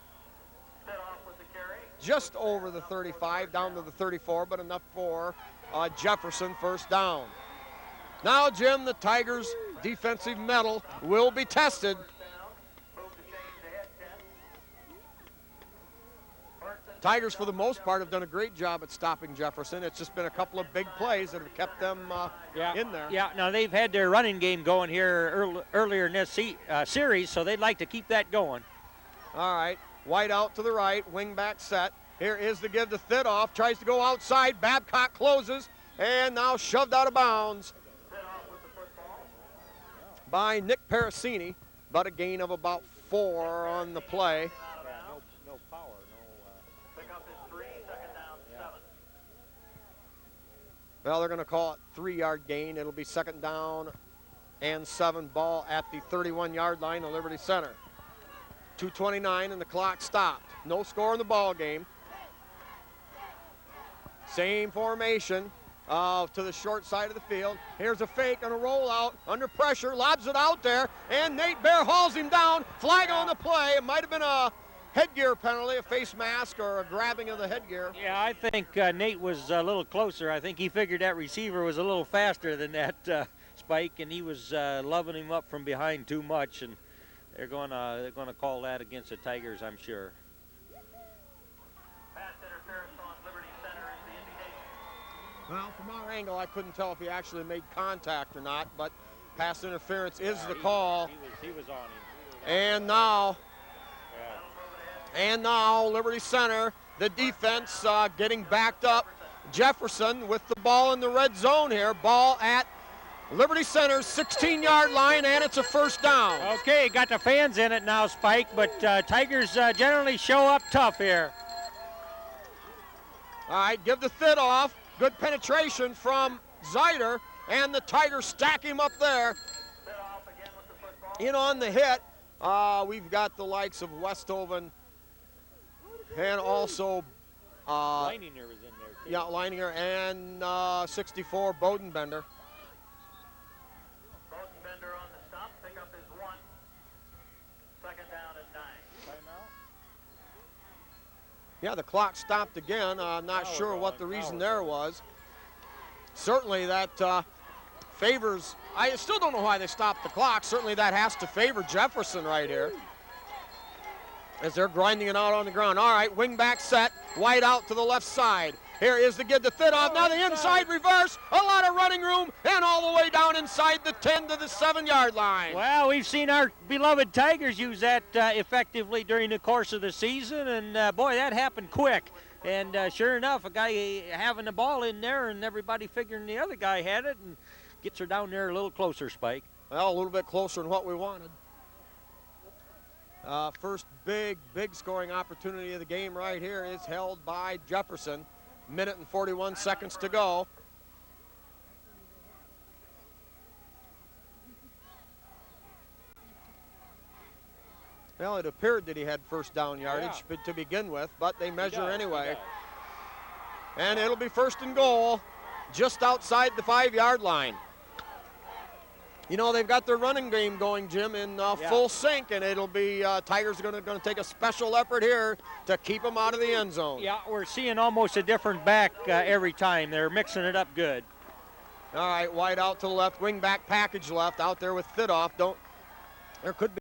Thidoff with the carry.
just over the 35, down to the 34, but enough for Jefferson first down. Now, Jim, the Tigers' defensive mettle will be tested.
First down. Move to change the head 10. Burton.
Tigers, for the most part, have done a great job at stopping Jefferson. It's just been a couple of big plays that have kept them in there.
Yeah, now they've had their running game going here earlier in this series, so they'd like to keep that going.
All right, White out to the right, wing back set. Here is the give to Thidoff, tries to go outside. Babcock closes, and now shoved out of bounds
Thidoff with the football.
by Nick Parasini, but a gain of about 4 on the play.
No power,
Pick up his 3, second down, 7.
Well, they're going to call it 3-yard gain. It'll be second down and 7, ball at the 31-yard line of Liberty Center. 2:29 and the clock stopped. No score in the ball game. Same formation to the short side of the field. Here's a fake and a rollout under pressure, lobs it out there, and Nate Bear hauls him down. Flag on the play. It might have been a headgear penalty, a face mask, or a grabbing of the headgear.
Yeah, I think Nate was a little closer. I think he figured that receiver was a little faster than that Spike, and he was loving him up from behind too much, and they're going to call that against the Tigers, I'm sure.
Pass interference on Liberty Center is the indication.
Well, from our angle, I couldn't tell if he actually made contact or not, but pass interference is the call.
He was on him.
And now Liberty Center, the defense getting backed up. Jefferson with the ball in the red zone here. Ball at Liberty Center's 16-yard line, and it's a first down.
Okay, got the fans in it now, Spike, but Tigers generally show up tough here.
All right, give the Thidoff. Good penetration from Zider, and the Tigers stack him up there.
Thidoff again with the football.
In on the hit, we've got the likes of Westhoven and also
Leininger was in there, too.
yeah, Leininger and 64 Bodenbender.
Bodenbender on the stop. Pick up his 1. Second down and 9.
Timeout?
Yeah, the clock stopped again. I'm not sure what the reason there was. Certainly that favors, I still don't know why they stopped the clock. Certainly that has to favor Jefferson right here, as they're grinding it out on the ground. All right, wing back set, White out to the left side. Here is the give to Thidoff. Now the inside reverse, a lot of running room, and all the way down inside the 10 to the 7-yard line.
Well, we've seen our beloved Tigers use that effectively during the course of the season, and boy, that happened quick. And sure enough, a guy having the ball in there and everybody figuring the other guy had it and gets her down there a little closer, Spike.
Well, a little bit closer than what we wanted. First big scoring opportunity of the game right here is held by Jefferson. Minute and 41 seconds to go. Well, it appeared that he had first down yardage to begin with, but they measure anyway. And it'll be 1st and goal just outside the 5-yard line. You know, they've got their running game going, Jim, in full sync, and it'll be Tigers are going to take a special effort here to keep them out of the end zone.
Yeah, we're seeing almost a different back every time. They're mixing it up good.
All right, wide out to the left, wing back package left, out there with Fidoff. There could be.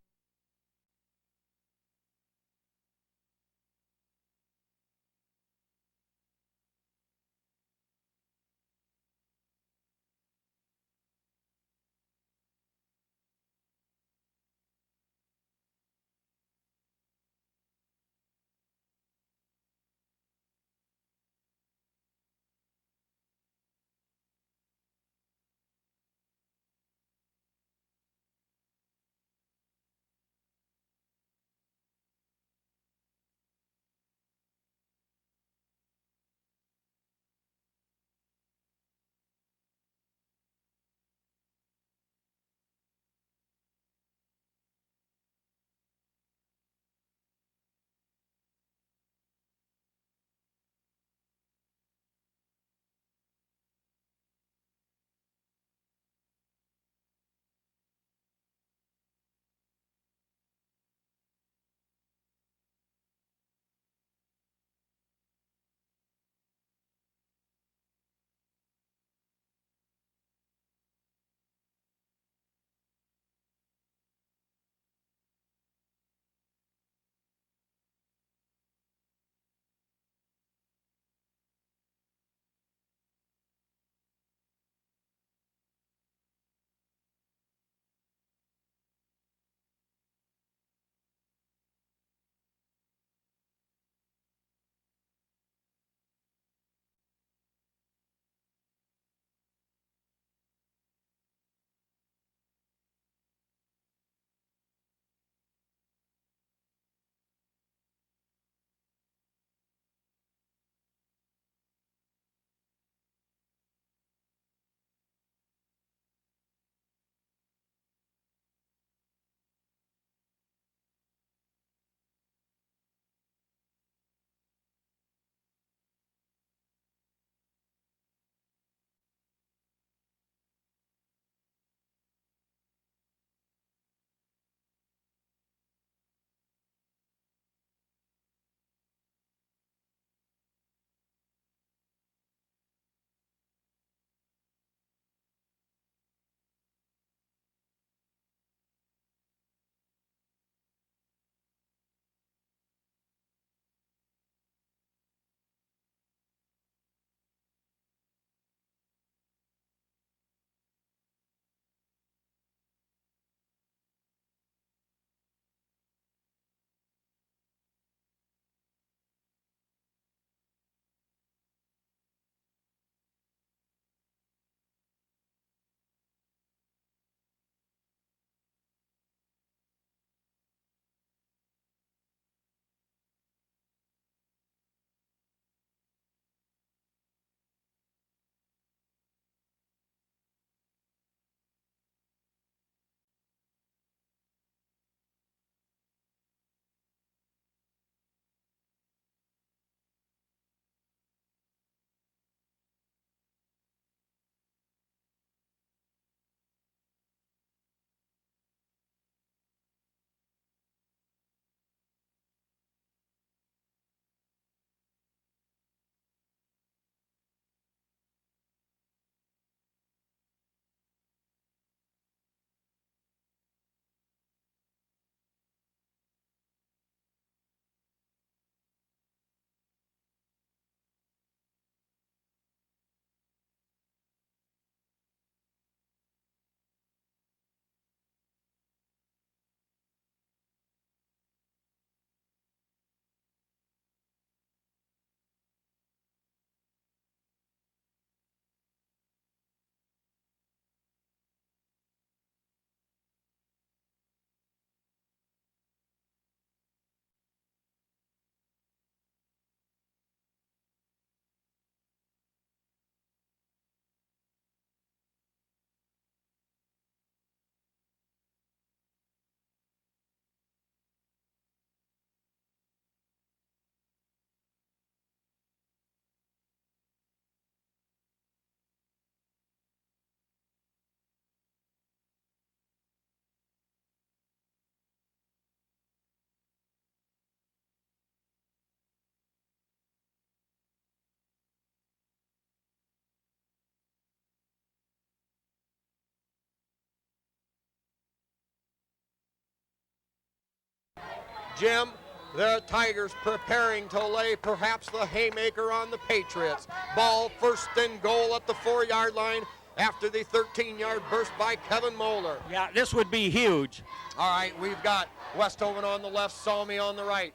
Jim, the Tigers preparing to lay perhaps the haymaker on the Patriots. Ball first and goal at the 4-yard line after the 13-yard burst by Kevin Moeller.
Yeah, this would be huge.
All right, we've got Westoven on the left, Salmi on the right.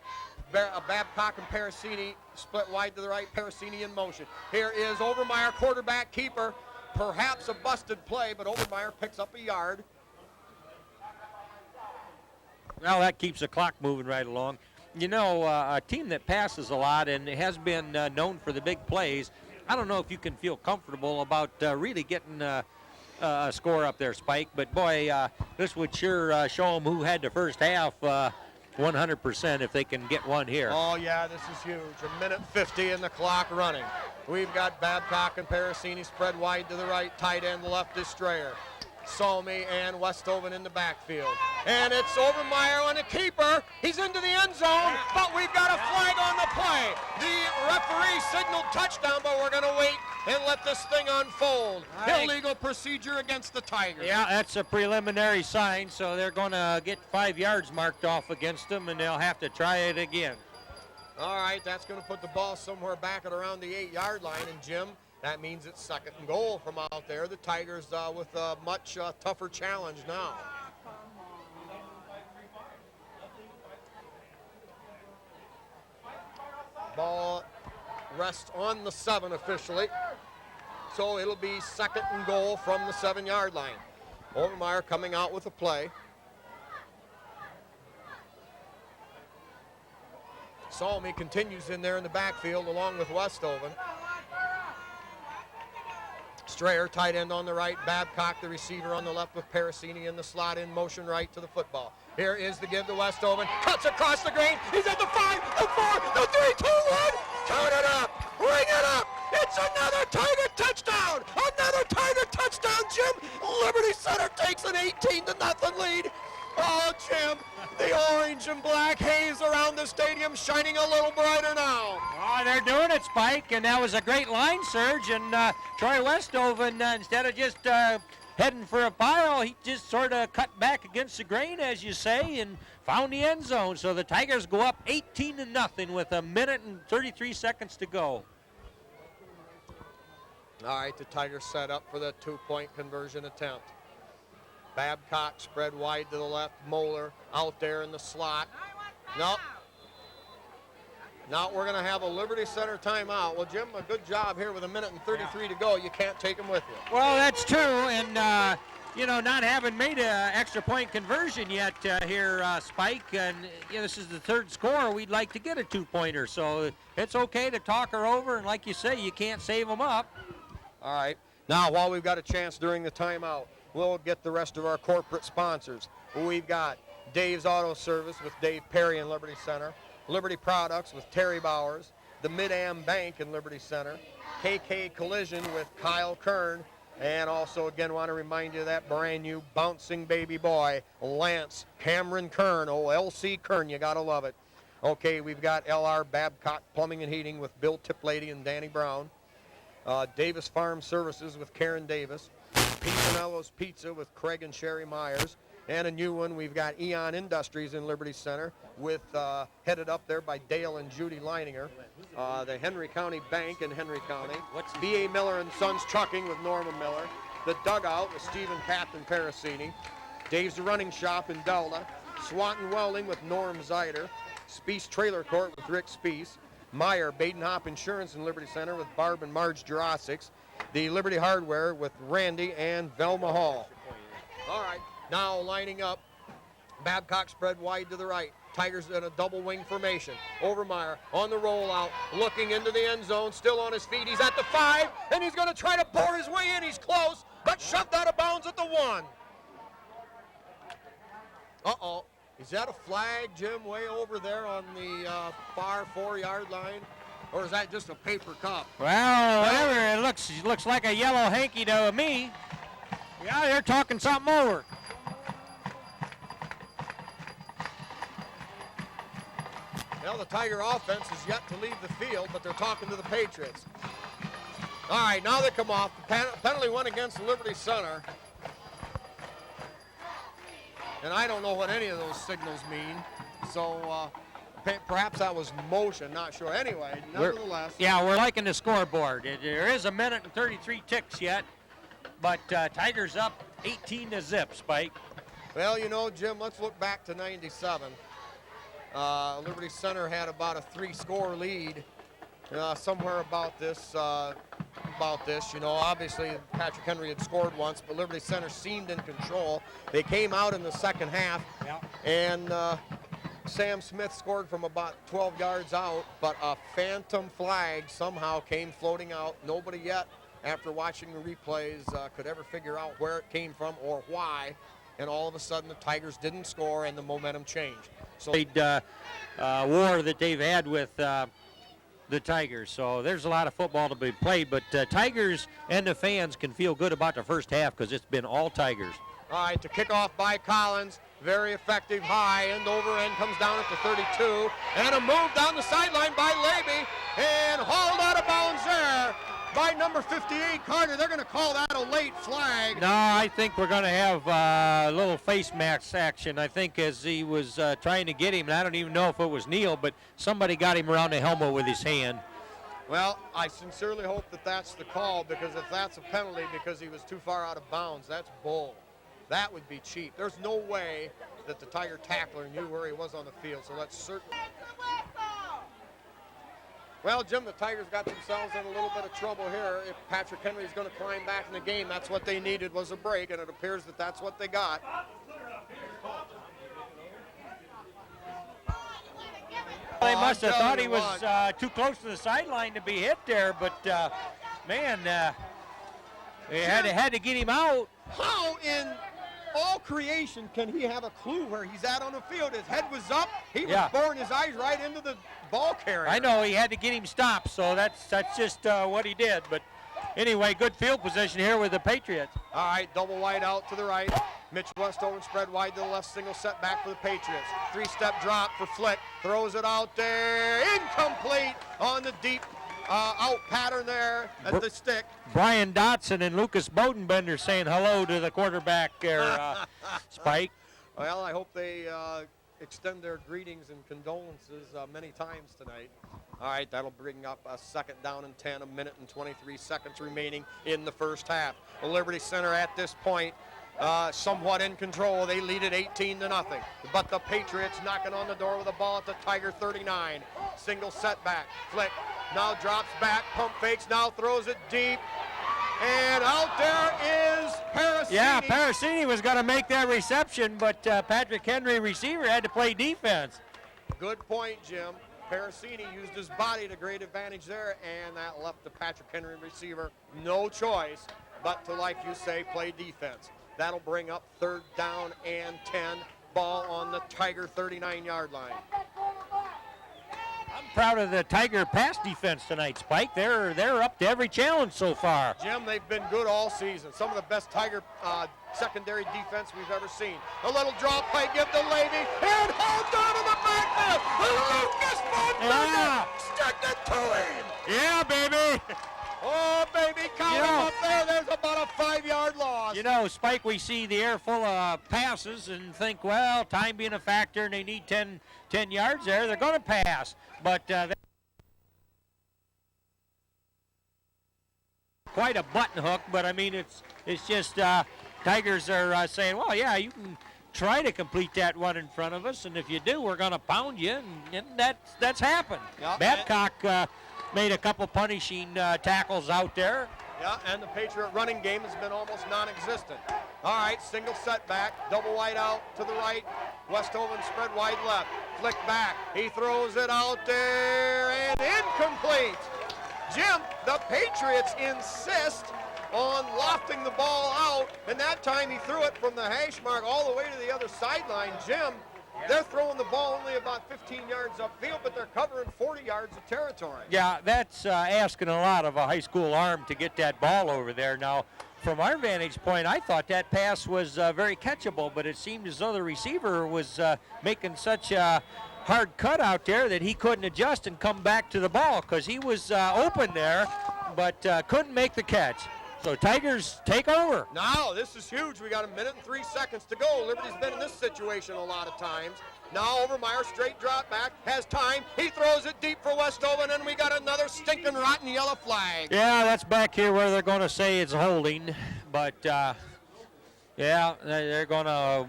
Babcock and Parasini split wide to the right, Parasini in motion. Here is Overmeyer, quarterback keeper. Perhaps a busted play, but Overmeyer picks up a yard.
Well, that keeps the clock moving right along. You know, a team that passes a lot and has been known for the big plays, I don't know if you can feel comfortable about really getting a score up there, Spike. But, boy, this would sure show them who had the first half 100% if they can get one here.
Oh, yeah, this is huge. 1:50 and the clock running. We've got Babcock and Parasini spread wide to the right, tight end left is Strayer. Salmi and Westoven in the backfield. And it's Overmeyer on a keeper. He's into the end zone, but we've got a flag on the play. The referee signaled touchdown, but we're going to wait and let this thing unfold. Illegal procedure against the Tigers.
Yeah, that's a preliminary sign, so they're going to get 5 yards marked off against them, and they'll have to try it again.
All right, that's going to put the ball somewhere back at around the 8-yard line, and Jim, that means it's second and goal from out there. The Tigers with a much tougher challenge now. Ball rests on the 7 officially. So it'll be second and goal from the 7-yard line. Overmeyer coming out with a play. Salmi continues in there in the backfield along with Westoven. Strayer, tight end on the right. Babcock, the receiver on the left with Parasini in the slot in motion right to the football. Here is the give to Westoven. Cuts across the green. He's at the 5, the 4, the 3, 2, 1. Count it up. Ring it up. It's another Tiger touchdown. Another Tiger touchdown, Jim. Liberty Center takes an 18-0 lead. Oh, Jim, the orange and black haze around the stadium shining a little brighter now.
Oh, they're doing it, Spike, and that was a great line surge. And Troy Westoven, instead of just heading for a pile, he just sort of cut back against the grain, as you say, and found the end zone. So the Tigers go up 18-0 with 1 minute and 33 seconds to go.
All right, the Tigers set up for the 2-point conversion attempt. Babcock spread wide to the left. Moeller out there in the slot. No. Now we're going to have a Liberty Center timeout. Well, Jim, a good job here with 1 minute and 33 to go. You can't take them with you.
Well, that's true. And, you know, not having made an extra point conversion yet here, Spike, and this is the third score, we'd like to get a 2-pointer. So it's okay to talk her over, and like you say, you can't save them up.
All right. Now, while we've got a chance during the timeout, we'll get the rest of our corporate sponsors. We've got Dave's Auto Service with Dave Perry in Liberty Center, Liberty Products with Terry Bowers, the Mid-Am Bank in Liberty Center, KK Collision with Kyle Kern, and also, again, want to remind you of that brand new bouncing baby boy, Lance Cameron Kern. Oh, LC Kern, you got to love it. Okay, we've got LR Babcock Plumbing and Heating with Bill Tiplady and Danny Brown, Davis Farm Services with Karen Davis, Pisanello's Pizza with Craig and Sherry Myers, and a new one, we've got Eon Industries in Liberty Center with headed up there by Dale and Judy Leininger, the Henry County Bank in Henry County, B.A. Miller and Sons Trucking with Norman Miller, the Dugout with Stephen Captain Parasini, Dave's Running Shop in Delta, Swanton Welding with Norm Zeider, Speece Trailer Court with Rick Speece, Meyer Baden-Hop Insurance in Liberty Center with Barb and Marge Jurassics, the Liberty Hardware with Randy and Velma Hall. All right, now lining up, Babcock spread wide to the right. Tigers in a double wing formation. Overmeyer on the rollout, looking into the end zone, still on his feet. He's at the 5, and he's going to try to bore his way in. He's close, but shoved out of bounds at the 1. Uh-oh. Is that a flag, Jim, way over there on the far 4-yard line? Or is that just a paper cup?
Well, whatever, it looks like a yellow hanky to me. Yeah, they're talking something over.
Well, the Tiger offense is yet to leave the field, but they're talking to the Patriots. All right, now they come off. The penalty went against Liberty Center. And I don't know what any of those signals mean. so perhaps that was motion, not sure. Anyway, nevertheless.
We're liking the scoreboard. There is a minute and 33 ticks yet, but Tigers up 18-0, Spike.
Well, you know, Jim, let's look back to 97. Liberty Center had about a 3-score lead, somewhere about this. You know, obviously Patrick Henry had scored once, but Liberty Center seemed in control. They came out in the second half, and Sam Smith scored from about 12 yards out, but a phantom flag somehow came floating out. Nobody yet, after watching the replays, could ever figure out where it came from or why. And all of a sudden, the Tigers didn't score, and the momentum changed. So,
war that they've had with the Tigers. So there's a lot of football to be played, but Tigers and the fans can feel good about the first half because it's been all Tigers.
All right, to kick off by Collins, very effective, high, end over end, comes down at the 32, and a move down the sideline by Levy, and hauled out of bounds there by number 58, Carter. They're going to call that a late flag.
No, I think we're going to have a little face mask action. I think as he was trying to get him, and I don't even know if it was Neal, but somebody got him around the helmet with his hand.
Well, I sincerely hope that that's the call, because if that's a penalty because he was too far out of bounds, that's bull. That would be cheap. There's no way that the Tiger tackler knew where he was on the field, so that's certainly. Well, Jim, the Tigers got themselves in a little bit of trouble here. If Patrick Henry is going to climb back in the game, that's what they needed, was a break, and it appears that that's what they got.
They must have thought he was too close to the sideline to be hit there, but man, they had to get him out.
How in all creation can he have a clue where he's at on the field? His head was up. He was boring his eyes right into the ball carrier.
I know he had to get him stopped, so that's just what he did. But anyway, good field position here with the Patriots.
All right, double wide out to the right. Mitch Westover spread wide to the left, single setback for the Patriots. 3-step drop for Flick. Throws it out there. Incomplete on the deep out pattern there at the stick.
Brian Dotson and Lucas Bodenbender saying hello to the quarterback there, Spike.
Well, I hope they extend their greetings and condolences many times tonight. All right, that'll bring up a second down and 10, a minute and 23 seconds remaining in the first half. The Liberty Center at this point somewhat in control. They lead it 18-0. But the Patriots knocking on the door with the ball at the Tiger 39. Single setback. Flick now drops back, pump fakes, now throws it deep. And out there is Parasini.
Yeah, Parasini was going to make that reception, but Patrick Henry, receiver, had to play defense.
Good point, Jim. Parasini used his body to great advantage there, and that left the Patrick Henry receiver no choice but to, like you say, play defense. That'll bring up third down and 10, ball on the Tiger 39-yard line.
I'm proud of the Tiger pass defense tonight, Spike. They're up to every challenge so far.
Jim, they've been good all season. Some of the best Tiger secondary defense we've ever seen. A little drop play, give to Levy, and hold on to the backfield. Lucas Bodenbender, stick it to him.
Yeah, baby.
Oh, baby, count him up there. There's about a 5-yard loss.
You know, Spike, we see the air full of passes and think, well, time being a factor and they need 10 yards there, they're going to pass. But quite a button hook, but I mean, it's just Tigers are saying, well, yeah, you can try to complete that one in front of us, and if you do, we're going to pound you, and that's happened. Yeah, Babcock made a couple punishing tackles out there.
Yeah, and the Patriot running game has been almost non-existent. All right, single setback, double wide out to the right. Westhoven spread wide left. Flick back. He throws it out there and incomplete. Jim, the Patriots insist on lofting the ball out, and that time he threw it from the hash mark all the way to the other sideline. Jim, they're throwing the ball only about 15 yards upfield, but they're covering 40 yards of territory.
Yeah, that's asking a lot of a high school arm to get that ball over there. Now, from our vantage point, I thought that pass was very catchable, but it seemed as though the receiver was making such a hard cut out there that he couldn't adjust and come back to the ball because he was open there, but couldn't make the catch. So Tigers take over.
Now, this is huge. We got a minute and 3 seconds to go. Liberty's been in this situation a lot of times. Now Overmeyer, straight drop back, has time. He throws it deep for Westover, and we got another stinking rotten yellow flag.
Yeah, that's back here where they're going to say it's holding. But, yeah, they're going to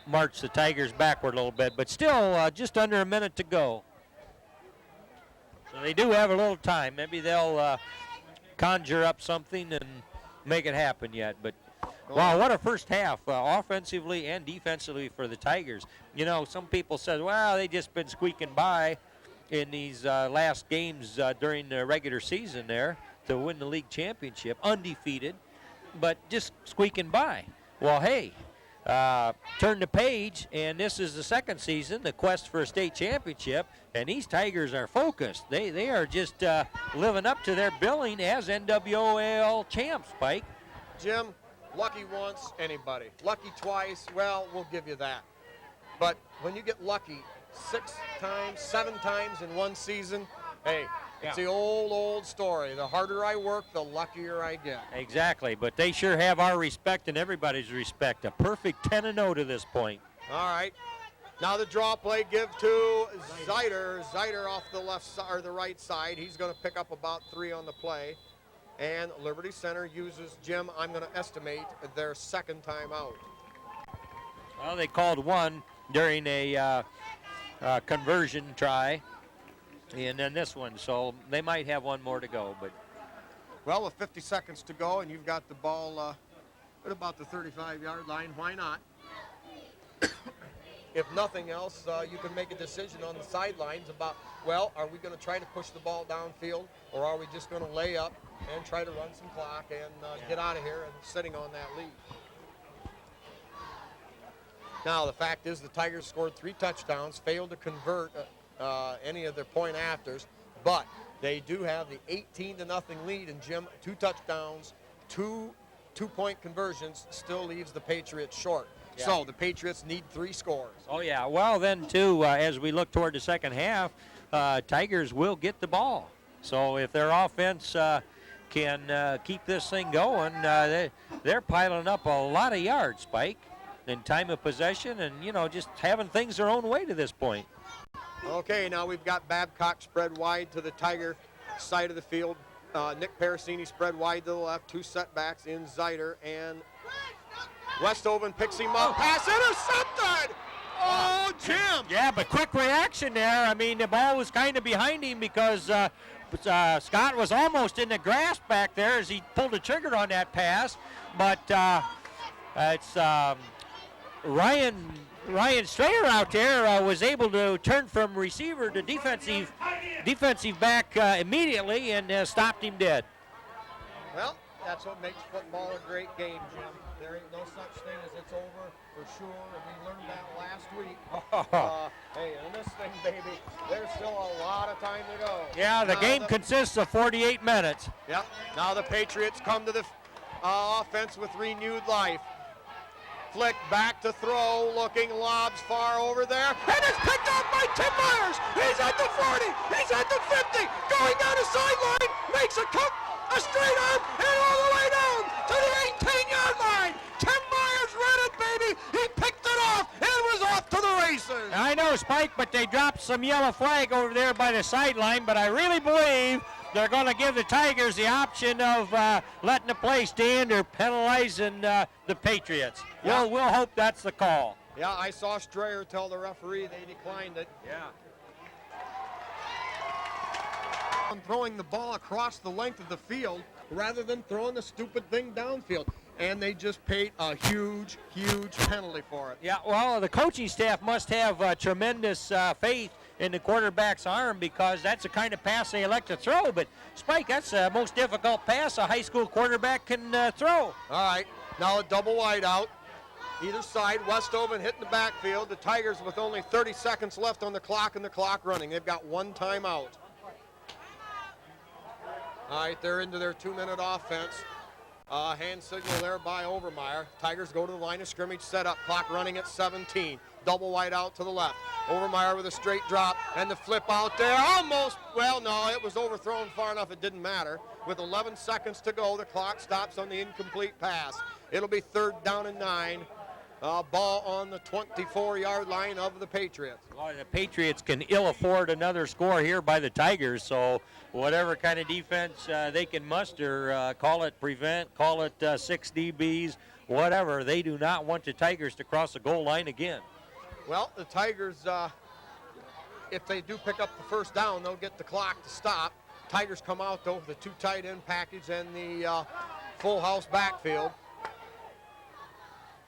march the Tigers backward a little bit. But still, just under a minute to go. So they do have a little time. Maybe they'll conjure up something and make it happen yet. But wow, what a first half, offensively and defensively for the Tigers. You know, some people said, well, they just been squeaking by in these last games during the regular season there to win the league championship, undefeated, but just squeaking by. Well, hey, turn the page, and this is the second season, the quest for a state championship, and these Tigers are focused. They are just living up to their billing as NWOL champs, Spike.
Jim, lucky once, anybody. Lucky twice, well, we'll give you that. But when you get lucky 6 times, 7 times in one season, hey, it's the old story. The harder I work, the luckier I get.
Exactly, but they sure have our respect and everybody's respect. A perfect 10-0 to this point.
All right. Now the draw play give to Zeiter. Zeiter off the left side or the right side. He's going to pick up about 3 on the play. And Liberty Center uses, Jim, I'm going to estimate their second time out.
Well, they called one during a conversion try, and then this one, so they might have one more to go. But
well, with 50 seconds to go, and you've got the ball at about the 35-yard line, why not? If nothing else, you can make a decision on the sidelines about, well, are we going to try to push the ball downfield, or are we just going to lay up and try to run some clock and get out of here and sitting on that lead? Now, the fact is the Tigers scored 3 touchdowns, failed to convert any of their point afters, but they do have the 18-0 lead, and Jim, 2 touchdowns, 2 two-point conversions still leaves the Patriots short. Yeah. So the Patriots need 3 scores.
Oh, yeah. Well, then, too, as we look toward the second half, Tigers will get the ball. So if their offense can keep this thing going, they're piling up a lot of yards, Spike, in time of possession and, you know, just having things their own way to this point.
Okay, now we've got Babcock spread wide to the Tiger side of the field. Nick Parasini spread wide to the left. 2 setbacks in Zeiter, and Westoven picks him up. Pass intercepted! Oh, Jim!
Yeah, but quick reaction there. I mean, the ball was kind of behind him because Scott was almost in the grasp back there as he pulled the trigger on that pass. But it's Ryan Strayer out there was able to turn from receiver to defensive back immediately and stopped him dead.
Well, that's what makes football a great game, Jim. There ain't no such thing as it's over for sure, and we learned that last week. Hey, in this thing, baby, there's still a lot of time to go.
Yeah, the game consists of 48 minutes.
Yep. Now the Patriots come to the offense with renewed life. Flick back to throw, looking, lobs far over there, and it's picked up by Tim Myers. He's at the 40, he's at the 50, going down the sideline, makes a cut, a straight arm, and all the way down to the 18-yard line. Tim Myers read it, baby. He picked it off and was off to the races.
I know, Spike, but they dropped some yellow flag over there by the sideline, but I really believe they're going to give the Tigers the option of letting the play stand or penalizing the Patriots. Yeah. We'll hope that's the call.
Yeah, I saw Strayer tell the referee they declined it.
Yeah.
I'm throwing the ball across the length of the field rather than throwing the stupid thing downfield. And they just paid a huge, huge penalty for it.
Yeah, well, the coaching staff must have tremendous faith in the quarterback's arm because that's the kind of pass they elect to throw. But, Spike, that's the most difficult pass a high school quarterback can throw.
All right, now a double wide out. Either side, Westoven hitting the backfield. The Tigers with only 30 seconds left on the clock and the clock running. They've got 1 timeout. All right, they're into their 2-minute offense. Hand signal there by Overmeyer. Tigers go to the line of scrimmage, set up, clock running at 17. Double wide out to the left. Overmeyer with a straight drop and the flip out there. Almost, well, no, it was overthrown far enough it didn't matter. With 11 seconds to go, the clock stops on the incomplete pass. It'll be 3rd down and 9. Ball on the 24-yard line of the Patriots.
Well, the Patriots can ill afford another score here by the Tigers, so whatever kind of defense they can muster, call it prevent, call it 6 DBs, whatever, they do not want the Tigers to cross the goal line again.
Well, the Tigers, if they do pick up the first down, they'll get the clock to stop. Tigers come out, though, with the 2 tight end package and the full house backfield.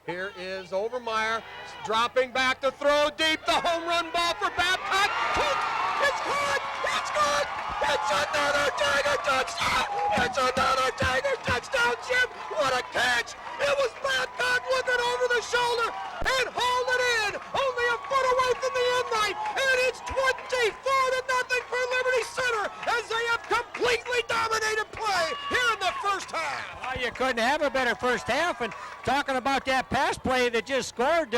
Here is Overmeyer dropping back to throw deep. The home run ball for Babcock. It's caught. It's good. It's another Tiger touchdown. It's another Tiger touchdown, Jim. What a catch. It was Babcock looking over the shoulder and hauled it in. Only a foot away from the end line. And it's 24-0 for Liberty Center as they have completely dominated play here in the first half.
Well, you couldn't have a better first half. And talking about that pass play that just scored,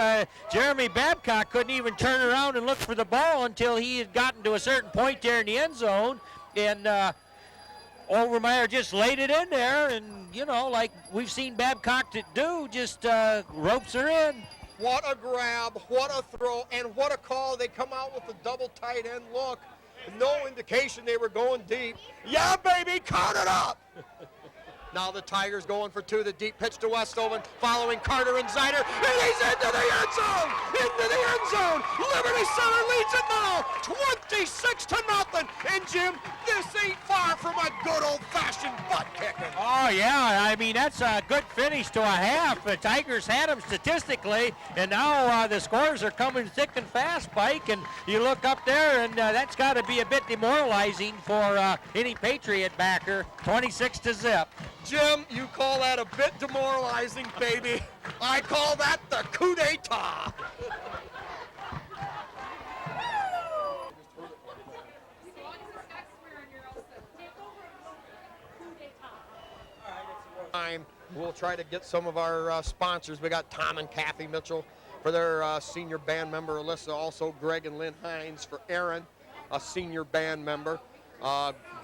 Jeremy Babcock couldn't even turn around and look for the ball until he had gotten to a certain point there in the end zone. And Overmeyer just laid it in there, and, you know, like we've seen Babcock do, just ropes her in.
What a grab, what a throw, and what a call. They come out with a double tight end look. No indication they were going deep. Yeah, baby, count it up. Now the Tigers going for 2. The deep pitch to Westoven, following Carter and Zider, and he's into the end zone! Into the end zone! Liberty Center leads it now, 26-0. And Jim, this ain't far from a good old-fashioned butt kicking.
Oh yeah, I mean that's a good finish to a half. The Tigers had them statistically, and now the scores are coming thick and fast, Pike. And you look up there, and that's got to be a bit demoralizing for any Patriot backer. 26-0.
Jim, you call that a bit demoralizing, baby. I call that the coup d'etat. We'll try to get some of our sponsors. We got Tom and Kathy Mitchell for their senior band member, Alyssa. Also Greg and Lynn Hines for Aaron, a senior band member.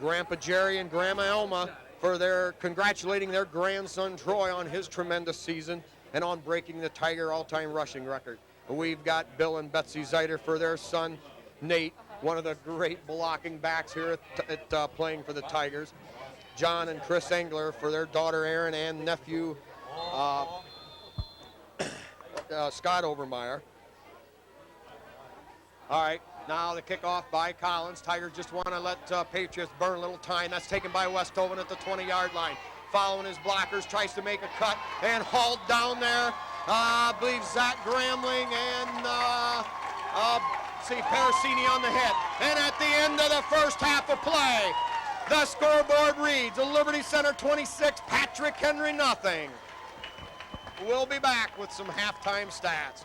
Grandpa Jerry and Grandma Elma for their congratulating their grandson Troy on his tremendous season and on breaking the Tiger all-time rushing record. We've got Bill and Betsy Zider for their son Nate, one of the great blocking backs here at playing for the Tigers. John and Chris Engler for their daughter Erin and nephew Scott Overmeyer. All right, now the kickoff by Collins. Tigers just want to let Patriots burn a little time. That's taken by Westoven at the 20-yard line. Following his blockers, tries to make a cut and hauled down there. I believe Zach Gramling and Parasini on the hit. And at the end of the first half of play, the scoreboard reads, Liberty Center 26, Patrick Henry nothing. We'll be back with some halftime stats.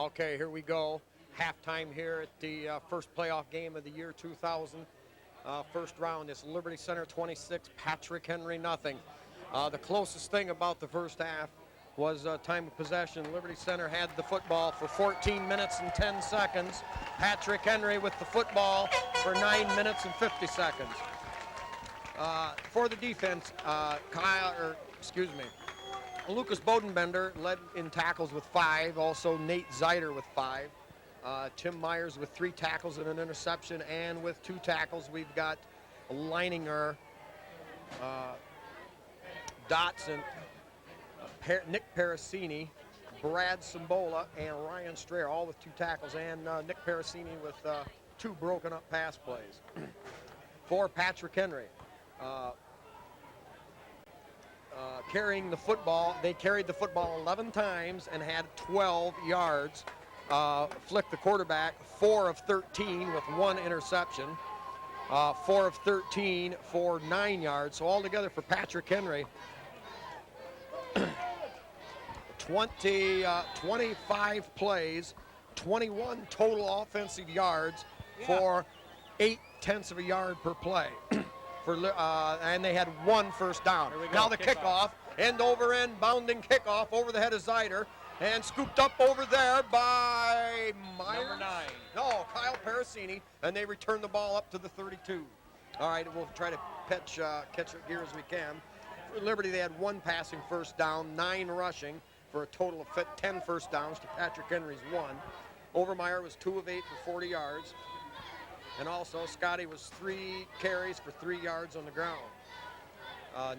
Okay, here we go. Halftime here at the first playoff game of the year 2000. First round, it's Liberty Center 26, Patrick Henry nothing. The closest thing about the first half was time of possession. Liberty Center had the football for 14 minutes and 10 seconds. Patrick Henry with the football for 9 minutes and 50 seconds. For the defense, Lucas Bodenbender led in tackles with 5. Also Nate Zeiter with 5. Tim Myers with 3 tackles and an interception, and with 2 tackles we've got Leininger, Dotson, Nick Parasini, Brad Sambola, and Ryan Strayer, all with 2 tackles, and Nick Parasini with 2 broken up pass plays. For Patrick Henry, carrying the football, they carried the football 11 times and had 12 yards. Flicked the quarterback 4 of 13 with 1 interception. 4 of 13 for 9 yards. So altogether for Patrick Henry, 25 plays, 21 total offensive yards for 0.8 of a yard per play. And they had 1 first down. Now the kickoff, end-over-end bounding kickoff over the head of Zeiter, and scooped up over there by Myers.
Number 9.
No, Kyle Parasini, and they return the ball up to the 32. All right, we'll try to catch it here as we can. For Liberty, they had 1 passing first down, 9 rushing, for a total of 10 first downs to Patrick Henry's 1. Overmeyer was 2 of 8 for 40 yards. And also, Scotty was 3 carries for 3 yards on the ground.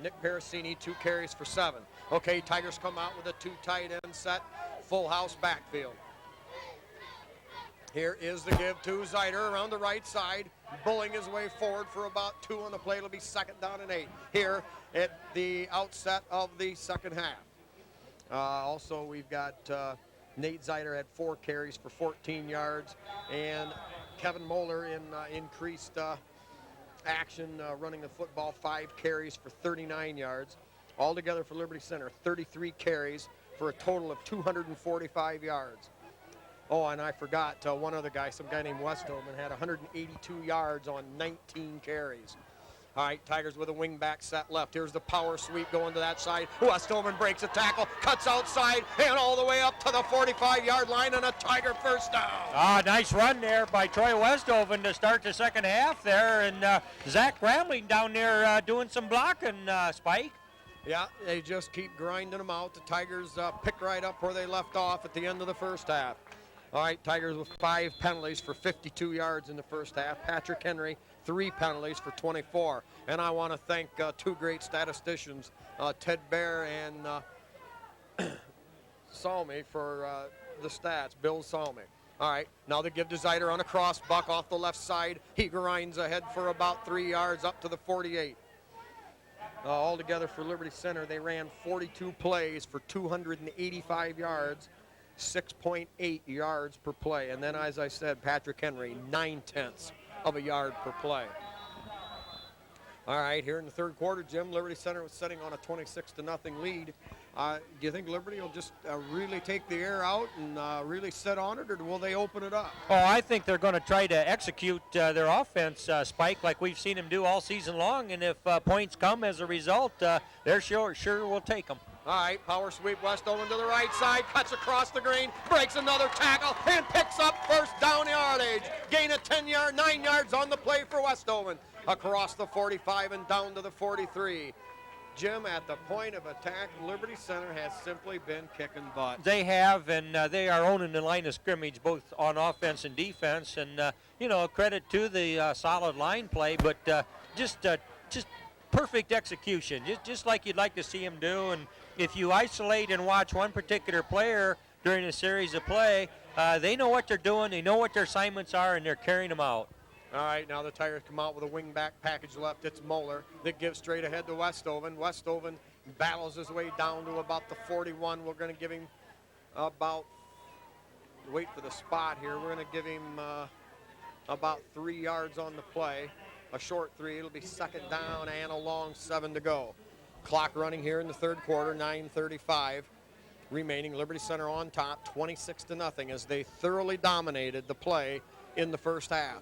Nick Parasini, 2 carries for 7. Okay, Tigers come out with a 2 tight end set, full house backfield. Here is the give to Zeiter around the right side, bullying his way forward for about 2 on the play. It'll be 2nd down and 8 here at the outset of the second half. Also, we've got Nate Zeiter had 4 carries for 14 yards, and Kevin Moeller in increased action running the football, 5 carries for 39 yards. Altogether for Liberty Center, 33 carries for a total of 245 yards. Oh, and I forgot one other guy, some guy named Westover, had 182 yards on 19 carries. All right, Tigers with a wing back set left. Here's the power sweep going to that side. Westover breaks a tackle, cuts outside, and all the way up to the 45-yard line, and a Tiger first down.
Nice run there by Troy Westover to start the second half there, and Zach Gramling down there doing some blocking, Spike.
Yeah, they just keep grinding them out. The Tigers pick right up where they left off at the end of the first half. All right, Tigers with 5 penalties for 52 yards in the first half. Patrick Henry, 3 penalties for 24. And I want to thank 2 great statisticians, Ted Bear and Salmi, for the stats, Bill Salmi. All right, now they give to Zeiter on a cross buck off the left side. He grinds ahead for about 3 yards up to the 48. Altogether for Liberty Center, they ran 42 plays for 285 yards, 6.8 yards per play. And then, as I said, Patrick Henry, 0.9 of a yard per play. All right, here in the third quarter, Jim, Liberty Center was sitting on a 26-0 lead. Do you think Liberty will just really take the air out and really sit on it, or will they open it up?
Oh, I think they're going to try to execute their offense, Spike, like we've seen them do all season long. And if points come as a result, they're sure will take them.
All right, power sweep, Westover to the right side, cuts across the green, breaks another tackle, and picks up first down yardage. Gain of 9 yards on the play for Westover. Across the 45 and down to the 43. Jim, at the point of attack, Liberty Center has simply been kicking butt.
They have, and they are owning the line of scrimmage, both on offense and defense. And, credit to the solid line play, but just perfect execution, just like you'd like to see them do. And if you isolate and watch one particular player during a series of play, they know what they're doing, they know what their assignments are, and they're carrying them out.
All right, now the Tigers come out with a wing-back package left. It's Moeller that gives straight ahead to Westover. Westover battles his way down to about the 41. We're going to give him wait for the spot here. We're going to give him about 3 yards on the play, a short 3. It'll be 2nd down and a long 7 to go. Clock running here in the third quarter, 9:35. remaining. Liberty Center on top, 26-0, as they thoroughly dominated the play in the first half.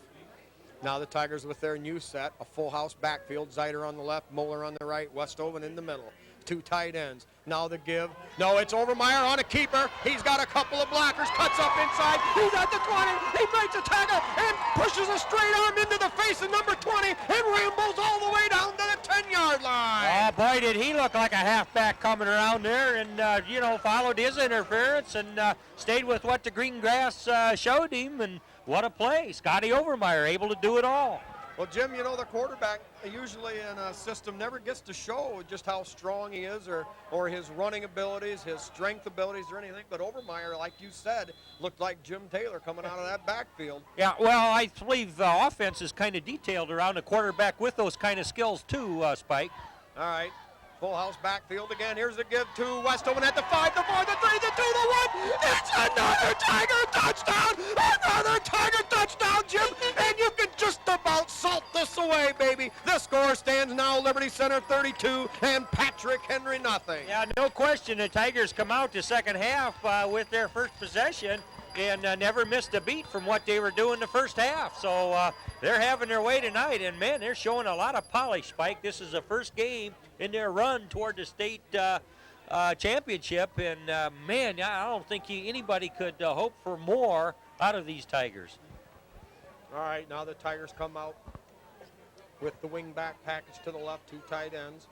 Now the Tigers with their new set, a full house backfield. Zeiter on the left, Moeller on the right, Westoven in the middle. Two tight ends. Now the give. No, it's Overmeyer on a keeper. He's got a couple of blockers, cuts up inside. He's at the 20. He breaks a tackle and pushes a straight arm into the face of number 20 and rambles all the way down to the 10-yard line.
Oh, boy, did he look like a halfback coming around there and, followed his interference and stayed with what the green grass showed him. And what a play. Scotty Overmeyer able to do it all.
Well, Jim, the quarterback usually in a system never gets to show just how strong he is or his running abilities, his strength abilities or anything. But Overmeyer, like you said, looked like Jim Taylor coming out of that backfield.
Yeah, well, I believe the offense is kind of detailed around a quarterback with those kind of skills too, Spike.
All right. Full house backfield again. Here's the give to Westoven at the 5, the 4, the 3, the 2, the 1. It's another Tiger touchdown! Another Tiger touchdown, Jim! And you can just about salt this away, baby. The score stands now Liberty Center 32 and Patrick Henry nothing.
Yeah, no question. The Tigers come out the second half with their first possession and never missed a beat from what they were doing the first half. So they're having their way tonight, and, man, they're showing a lot of polish, Spike. This is the first game in their run toward the state championship, and, man, I don't think anybody could hope for more out of these Tigers.
All right, now the Tigers come out with the wing back package to the left, two tight ends.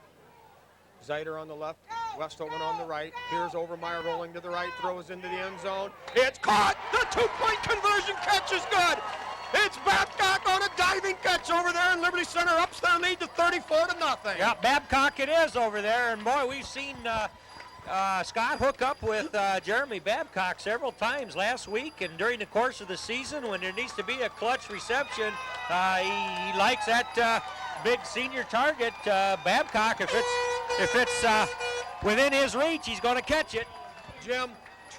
Zeiter on the left, Westoven on the right. Here's Overmeyer rolling to the right, throws into the end zone. It's caught! The two-point conversion catch is good! It's Babcock on a diving catch over there, and Liberty Center ups their lead to 34-0.
Yeah, Babcock it is over there, and boy, we've seen Scott hook up with Jeremy Babcock several times last week and during the course of the season when there needs to be a clutch reception. He likes that big senior target, Babcock. If it's within his reach, he's going to catch it.
Jim,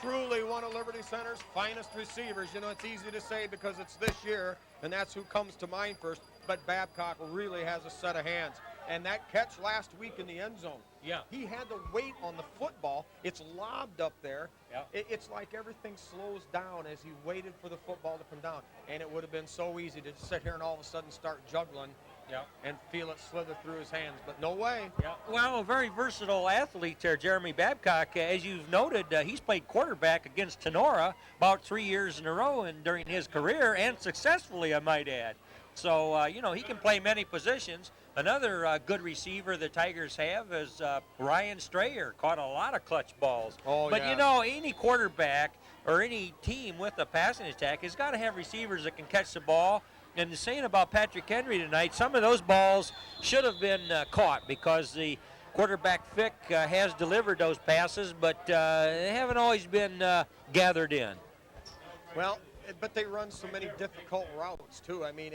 truly one of Liberty Center's finest receivers. It's easy to say because it's this year, and that's who comes to mind first, but Babcock really has a set of hands. And that catch last week in the end zone,
yeah,
he had to wait on the football. It's lobbed up there.
Yeah.
It's like everything slows down as he waited for the football to come down. And it would have been so easy to just sit here and all of a sudden start juggling, yeah, and feel it slither through his hands. But no way.
Yeah. Well, a very versatile athlete there, Jeremy Babcock. As you've noted, he's played quarterback against Tenora about 3 years in a row and during his career, and successfully, I might add. So, he can play many positions. Another good receiver the Tigers have is Ryan Strayer. Caught a lot of clutch balls.
Oh,
but,
yeah.
Any quarterback or any team with a passing attack has got to have receivers that can catch the ball. And the saying about Patrick Henry tonight, some of those balls should have been caught because the quarterback Fick has delivered those passes, but they haven't always been gathered in.
Well, but they run so many difficult routes, too. I mean,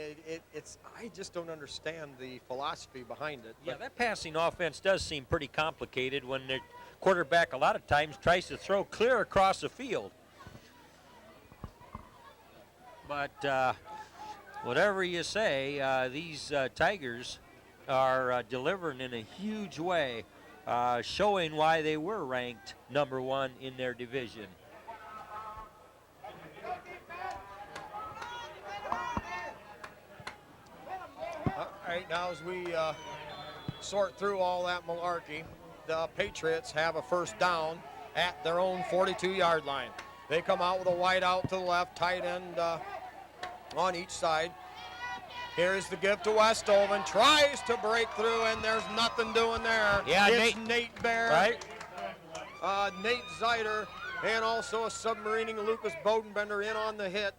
I just don't understand the philosophy behind it.
Yeah, that passing offense does seem pretty complicated when the quarterback a lot of times tries to throw clear across the field. But whatever you say, these Tigers are delivering in a huge way, showing why they were ranked number one in their division.
All right, now as we sort through all that malarkey, the Patriots have a first down at their own 42-yard line. They come out with a wide out to the left, tight end on each side. Here's the give to Westoven, tries to break through, and there's nothing doing there.
Yeah,
it's Nate Baer,
right?
Nate Zeiter, and also a submarining Lucas Bodenbender in on the hit.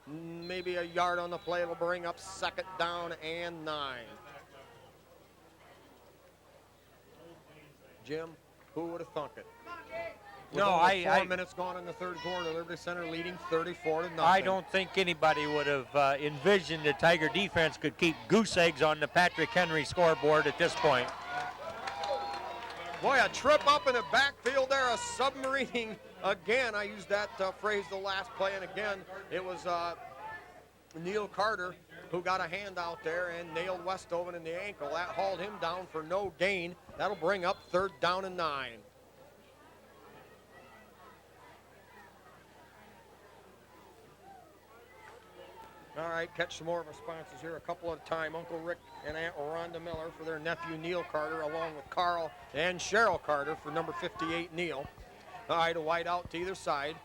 Maybe a yard on the play will bring up second down and 9. Jim, who would have thunk it? With only 4 minutes gone in the third quarter, Liberty Center leading 34-0.
I don't think anybody would have envisioned the Tiger defense could keep goose eggs on the Patrick Henry scoreboard at this point.
Boy, a trip up in the backfield there, a submarining again. I used that phrase the last play, and again, it was Neil Carter who got a hand out there and nailed Westoven in the ankle. That hauled him down for no gain. That'll bring up third down and 9. All right, catch some more of our sponsors here a couple at a time. Uncle Rick and Aunt Rhonda Miller for their nephew Neil Carter, along with Carl and Cheryl Carter for number 58 Neil. All right, a wide out to either side.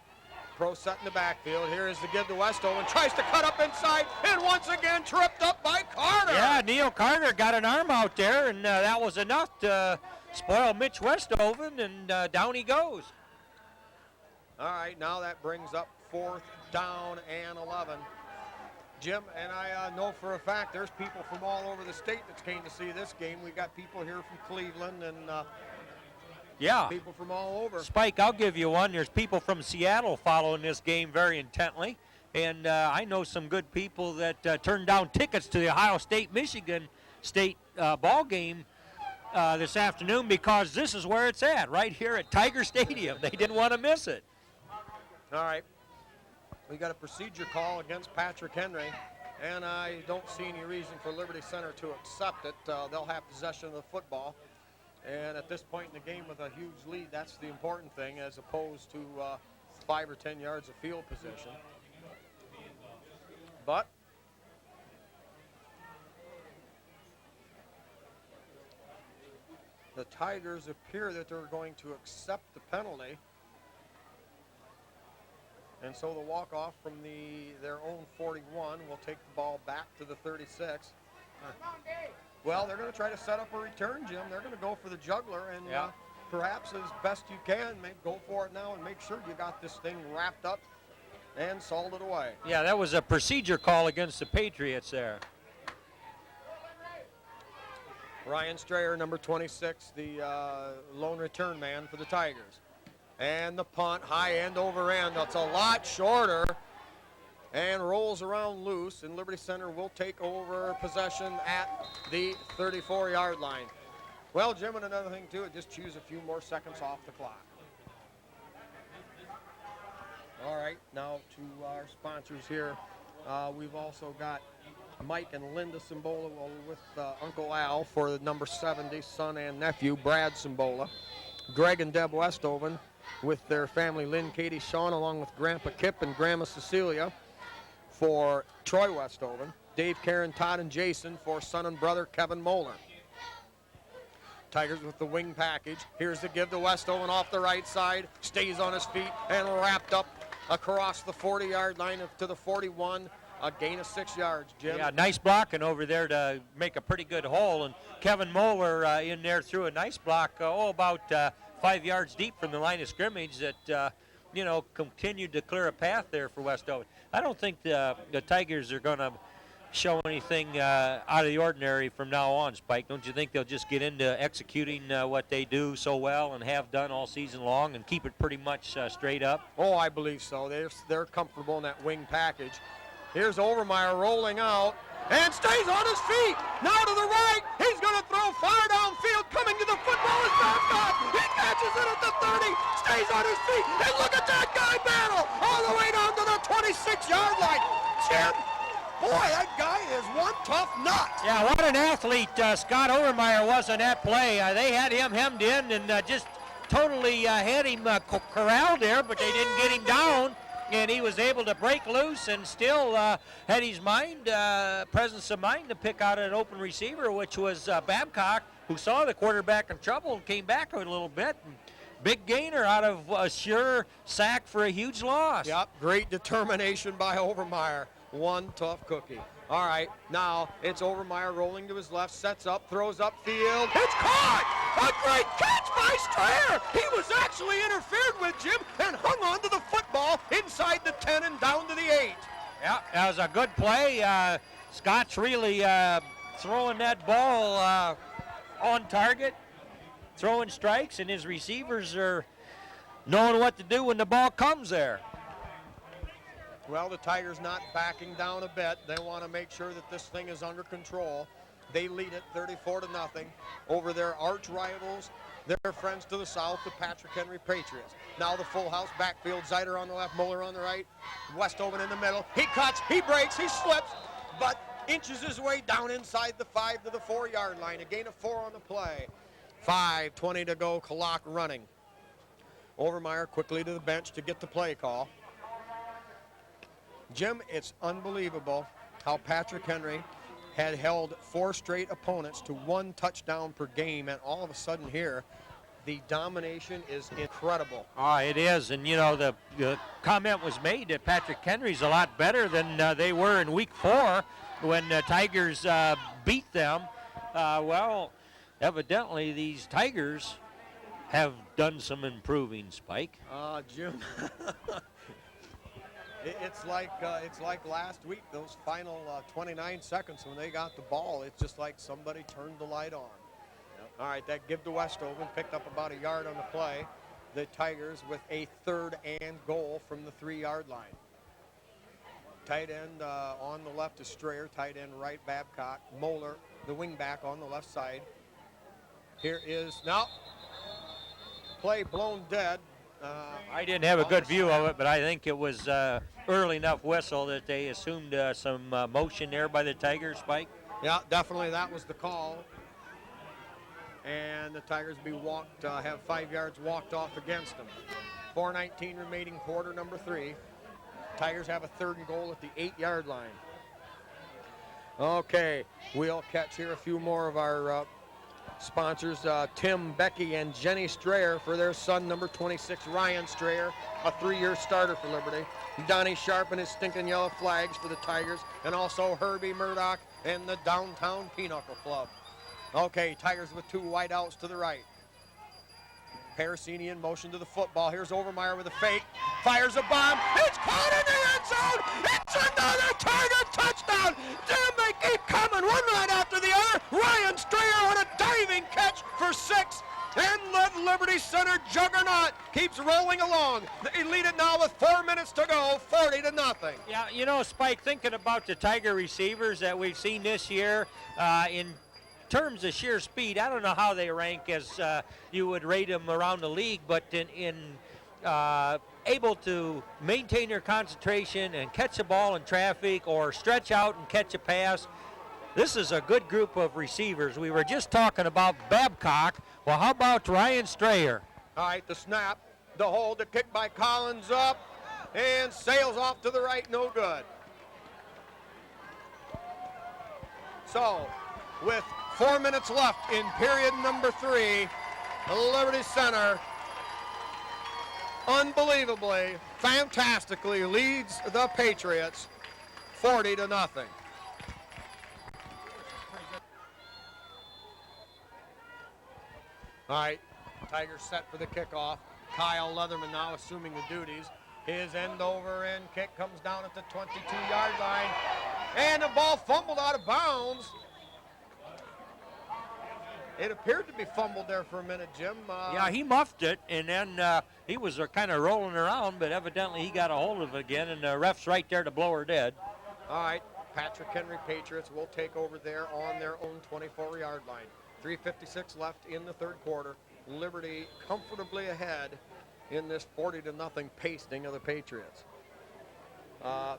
Pro set in the backfield. Here is the give to Westover. Tries to cut up inside, and once again tripped up by Carter.
Yeah, Neil Carter got an arm out there, and that was enough to spoil Mitch Westoven, and down he goes.
All right, now that brings up 4th down and 11. Jim, and I know for a fact there's people from all over the state that came to see this game. We got people here from Cleveland and
yeah,
people from all over.
Spike, I'll give you one. There's people from Seattle following this game very intently, and I know some good people that turned down tickets to the Ohio State-Michigan State ball game this afternoon because this is where it's at, right here at Tiger Stadium. They didn't want to miss it.
All right. We got a procedure call against Patrick Henry, and I don't see any reason for Liberty Center to accept it. They'll have possession of the football, and at this point in the game with a huge lead, that's the important thing as opposed to 5 or 10 yards of field position. But the Tigers appear that they're going to accept the penalty. And so the walk-off from their own 41 will take the ball back to the 36. Well, they're going to try to set up a return, Jim. They're going to go for the juggler, and perhaps as best you can, go for it now and make sure you got this thing wrapped up and salted away.
Yeah, that was a procedure call against the Patriots there.
Ryan Strayer, number 26, the lone return man for the Tigers. And the punt, high end over end. That's a lot shorter and rolls around loose. And Liberty Center will take over possession at the 34-yard line. Well, Jim, and another thing, too, it just chews a few more seconds off the clock. All right, now to our sponsors here. We've also got Mike and Linda Cimbola with Uncle Al for the number 70, son and nephew, Brad Cimbola. Greg and Deb Westoven with their family, Lynn, Katie, Sean, along with Grandpa Kip and Grandma Cecilia for Troy Westoven. Dave, Karen, Todd, and Jason for son and brother, Kevin Moeller. Tigers with the wing package. Here's the give to Westoven off the right side. Stays on his feet and wrapped up across the 40-yard line to the 41. A gain of 6 yards, Jim.
Yeah, nice blocking over there to make a pretty good hole. And Kevin Moeller in there threw a nice block, about 5 yards deep from the line of scrimmage that, continued to clear a path there for Westover. I don't think the Tigers are going to show anything out of the ordinary from now on, Spike. Don't you think they'll just get into executing what they do so well and have done all season long and keep it pretty much straight up?
Oh, I believe so. They're comfortable in that wing package. Here's Overmeyer rolling out and stays on his feet. Now to the right. He's going to throw far downfield. Coming to the football is Babcock. He catches it at the 30. Stays on his feet. And look at that guy battle all the way down to the 26-yard line. Jim, boy, that guy is one tough nut.
Yeah, what an athlete Scott Overmeyer was in that play. They had him hemmed in and just totally had him corralled there, but they didn't get him down. And he was able to break loose and still had his presence of mind to pick out an open receiver, which was Babcock, who saw the quarterback in trouble and came back a little bit. And big gainer out of a sure sack for a huge loss.
Yep, great determination by Overmeyer. One tough cookie. All right, now it's Overmeyer rolling to his left, sets up, throws upfield. It's caught! A great catch by Strayer! He was actually interfered with, Jim, and hung on to the football inside the 10 and down to the 8.
Yeah, that was a good play. Scott's really throwing that ball on target, throwing strikes, and his receivers are knowing what to do when the ball comes there.
Well, the Tigers not backing down a bit. They want to make sure that this thing is under control. They lead it 34-0 over their arch rivals, their friends to the south, the Patrick Henry Patriots. Now the full house backfield, Zeider on the left, Moeller on the right, Westoven in the middle. He cuts, he breaks, he slips, but inches his way down inside the 5 to the 4-yard line. A gain of 4 on the play. 5:20 to go, clock running. Overmeyer quickly to the bench to get the play call. Jim, it's unbelievable. how Patrick Henry had held 4 straight opponents to 1 touchdown per game, and all of a sudden here, the domination is incredible.
Oh, it is, and you know the comment was made that Patrick Henry's a lot better than they were in Week 4 when Tigers beat them. Well, evidently these Tigers have done some improving, Spike.
Jim, it's like last week. Those final 29 seconds when they got the ball, it's just like somebody turned the light on. All right, that give to Westover, picked up about a yard on the play. The Tigers with a 3rd and goal from the 3-yard line. Tight end on the left is Strayer, tight end right Babcock. Moeller, the wing back on the left side. Here is, now, play blown dead.
I didn't have a good view of it, but I think it was early enough whistle that they assumed some motion there by the Tigers, Spike.
Yeah, definitely that was the call. And the Tigers have 5 yards walked off against them. 4:19 remaining, quarter number 3. Tigers have a 3rd and goal at the 8-yard line. Okay, we'll catch here a few more of our sponsors, Tim, Becky, and Jenny Strayer for their son, number 26, Ryan Strayer, a 3-year starter for Liberty. Donnie Sharp and his stinking yellow flags for the Tigers, and also Herbie Murdoch and the Downtown Pinochle Club. Okay, Tigers with 2 wideouts to the right. Parasini in motion to the football. Here's Overmeyer with a fake. Fires a bomb. It's caught in the end zone. It's another Tiger touchdown. Damn, they keep coming one right after the other. Ryan Strayer on a diving catch for 6. And the Liberty Center juggernaut keeps rolling along. They lead it now with 4 minutes to go, 40-0.
Yeah, you know, Spike, thinking about the Tiger receivers that we've seen this year in terms of sheer speed, I don't know how they rank as you would rate them around the league, but in able to maintain their concentration and catch a ball in traffic or stretch out and catch a pass, this is a good group of receivers. We were just talking about Babcock. Well, how about Ryan Strayer?
All right, the snap, the hold, the kick by Collins up, and sails off to the right, no good. So, with 4 minutes left in period number 3, Liberty Center unbelievably, fantastically leads the Patriots 40-0. All right, Tigers set for the kickoff. Kyle Leatherman now assuming the duties. His end over end kick comes down at the 22-yard line. And the ball fumbled out of bounds. It appeared to be fumbled there for a minute, Jim.
Yeah, he muffed it, and then he was kind of rolling around, but evidently he got a hold of it again, and the ref's right there to blow her dead.
All right, Patrick Henry Patriots will take over there on their own 24-yard line. 3:56 left in the 3rd quarter. Liberty comfortably ahead in this 40-0 pasting of the Patriots.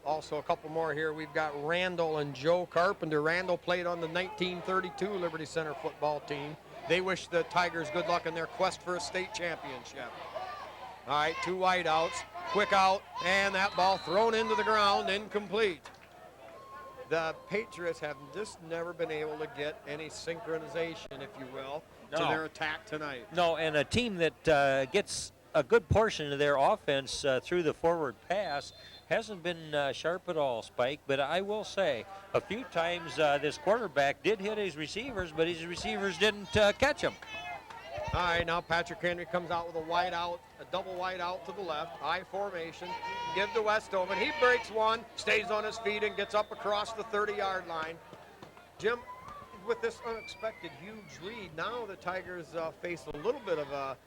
Also a couple more here. We've got Randall and Joe Carpenter. Randall played on the 1932 Liberty Center football team. They wish the Tigers good luck in their quest for a state championship. All right, 2 wideouts, quick out, and that ball thrown into the ground, incomplete. The Patriots have just never been able to get any synchronization, if you will, to their attack tonight.
No, and a team that gets a good portion of their offense through the forward pass hasn't been sharp at all, Spike. But I will say, a few times this quarterback did hit his receivers, but his receivers didn't catch him.
All right, now Patrick Henry comes out with a wide out, a double wide out to the left, I formation, give to Westover. He breaks one, stays on his feet, and gets up across the 30-yard line. Jim, with this unexpected huge lead, now the Tigers face a little bit of a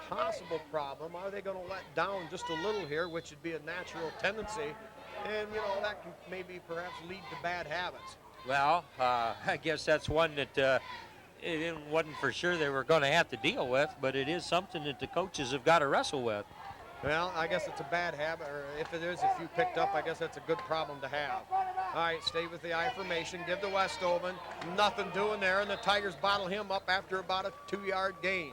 possible problem. Are they going to let down just a little here, which would be a natural tendency? And, you know, that can maybe perhaps lead to bad habits.
Well, I guess that's one that it wasn't for sure they were going to have to deal with, but it is something that the coaches have got to wrestle with.
Well, I guess it's a bad habit, or if it is, if you picked up, I guess that's a good problem to have. All right, stay with the I formation, give to Westover. Nothing doing there, and the Tigers bottle him up after about a 2-yard gain.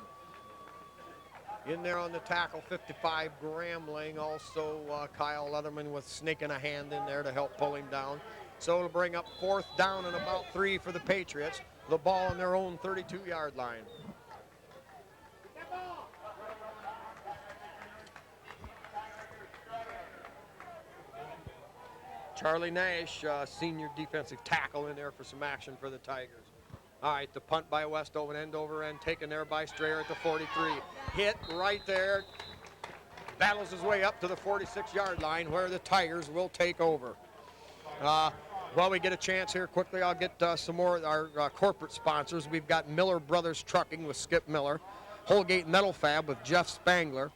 In there on the tackle, 55, Gramling. Also, Kyle Leatherman with snaking a hand in there to help pull him down. So it'll bring up 4th down and about 3 for the Patriots. The ball on their own 32-yard line. Charlie Nash, senior defensive tackle, in there for some action for the Tigers. All right, the punt by Westover, end over end, taken there by Strayer at the 43. Hit right there. Battles his way up to the 46-yard line where the Tigers will take over. While we get a chance here, quickly, I'll get some more of our corporate sponsors. We've got Miller Brothers Trucking with Skip Miller, Holgate Metal Fab with Jeff Spangler,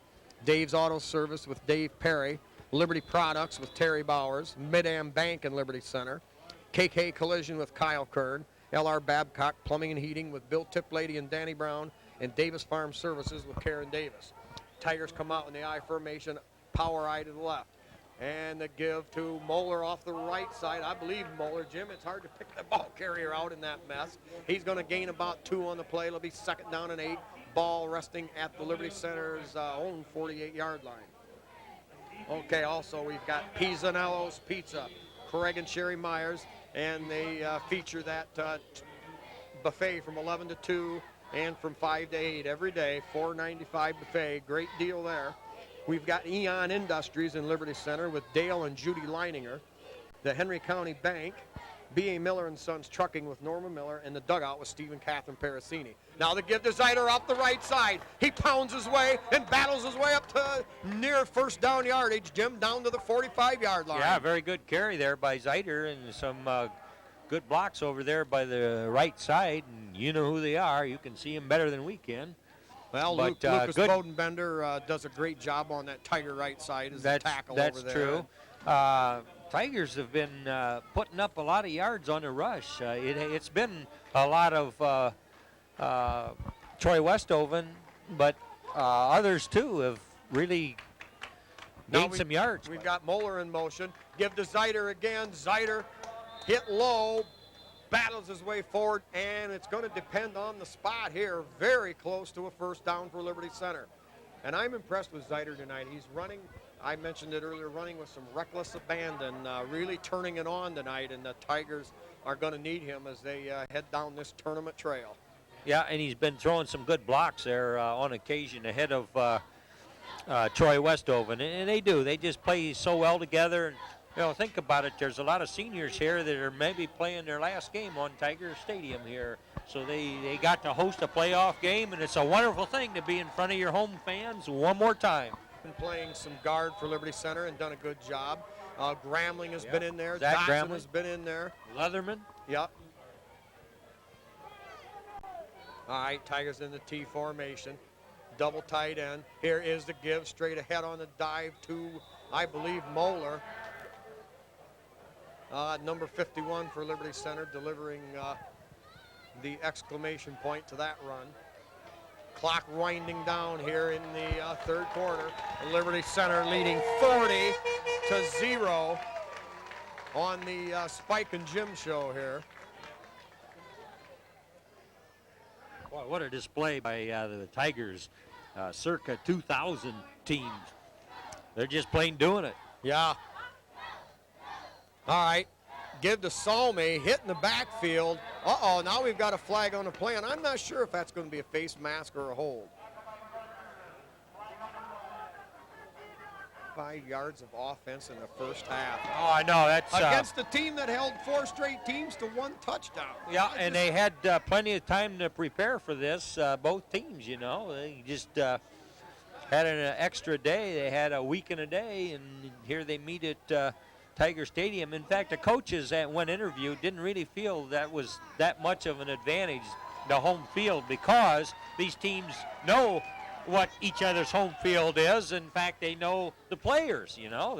Dave's Auto Service with Dave Perry, Liberty Products with Terry Bowers, Mid-Am Bank in Liberty Center, KK Collision with Kyle Kern, LR Babcock Plumbing and Heating with Bill Tiplady and Danny Brown, and Davis Farm Services with Karen Davis. Tigers come out in the I formation, power I to the left. And the give to Moeller off the right side. I believe Moeller, Jim, it's hard to pick the ball carrier out in that mess. He's going to gain about 2 on the play. It'll be 2nd down and 8. Ball resting at the Liberty Center's own 48-yard line. Okay, also we've got Pisanello's Pizza, Craig and Sherry Myers, and they feature that buffet from 11 to 2 and from 5 to 8 every day, $4.95 buffet, great deal there. We've got Eon Industries in Liberty Center with Dale and Judy Leininger, the Henry County Bank, B.A. Miller and Sons Trucking with Norma Miller, and the Dugout with Steve and Catherine Parasini. Now the give to Zeider off the right side. He pounds his way and battles his way up to near 1st down yardage, Jim, down to the 45-yard line.
Yeah, very good carry there by Zeider, and some good blocks over there by the right side. And you know who they are. You can see them better than we can.
Well,
but,
Lucas Bodenbender does a great job on that Tiger right side as a tackle over there.
That's true. Tigers have been putting up a lot of yards on the rush. It's been a lot of Troy Westoven, but others too have really gained some yards.
We've got Moeller in motion. Give to Zeider again. Zeider hit low, battles his way forward, and it's going to depend on the spot here. Very close to a 1st down for Liberty Center. And I'm impressed with Zeider tonight. He's running, I mentioned it earlier, running with some reckless abandon, really turning it on tonight, and the Tigers are going to need him as they head down this tournament trail.
Yeah, and he's been throwing some good blocks there on occasion ahead of Troy Westoven, and they do. They just play so well together. And, you know, think about it. There's a lot of seniors here that are maybe playing their last game on Tiger Stadium here. So they got to host a playoff game, and it's a wonderful thing to be in front of your home fans one more time.
Been playing some guard for Liberty Center and done a good job. Gramling has been in there.
Zach
Dotson
Gramling
has been in there.
Leatherman.
Yep. All right, Tigers in the T formation. Double tight end. Here is the give straight ahead on the dive to, I believe, Moeller. Number 51 for Liberty Center, delivering the exclamation point to that run. Clock winding down here in the 3rd quarter. Liberty Center leading 40-0 on the Spike and Jim show here.
Boy, what a display by the Tigers, circa 2000 teams. They're just plain doing it.
Yeah. All right. Give to Salme, hit in the backfield. Uh-oh, now we've got a flag on the play, and I'm not sure if that's going to be a face mask or a hold. 5 yards of offense in the first half.
Oh, I know. That's
against the team that held 4 straight teams to 1 touchdown.
Yeah, and they had plenty of time to prepare for this, both teams, you know. They just had an extra day. They had a week and a day, and here they meet at Tiger Stadium. In fact, the coaches when interviewed didn't really feel that was that much of an advantage, the home field, because these teams know what each other's home field is. In fact, they know the players, you know.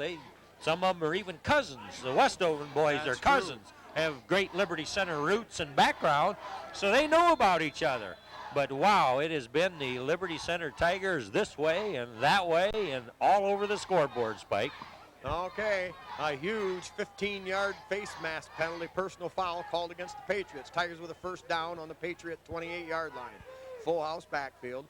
Some of them are even cousins. The Westoven boys are cousins, have great Liberty Center roots and background, so they know about each other. But wow, it has been the Liberty Center Tigers this way and that way and all over the scoreboard, Spike.
Okay, a huge 15-yard face mask penalty, personal foul called against the Patriots. Tigers with a 1st down on the Patriot 28-yard line. Full house backfield.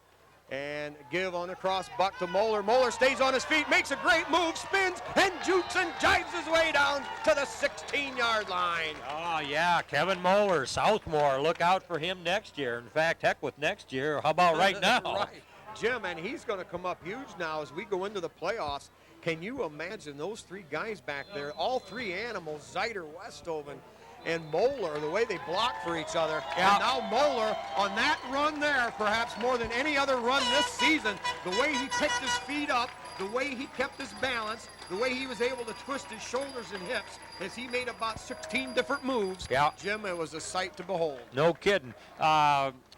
And give on the cross, buck to Moeller. Moeller stays on his feet, makes a great move, spins, and jukes and jives his way down to the 16-yard line.
Oh, yeah, Kevin Moeller, Southmore. Look out for him next year. In fact, heck with next year. How about right now?
Right. Jim, and he's going to come up huge now as we go into the playoffs. Can you imagine those three guys back there, all three animals, Zeiter, Westoven, and Moeller, the way they block for each other.
Yeah.
And now Moeller on that run there, perhaps more than any other run this season, the way he picked his feet up, the way he kept his balance, the way he was able to twist his shoulders and hips as he made about 16 different moves.
Yeah.
Jim, it was a sight to behold.
No kidding.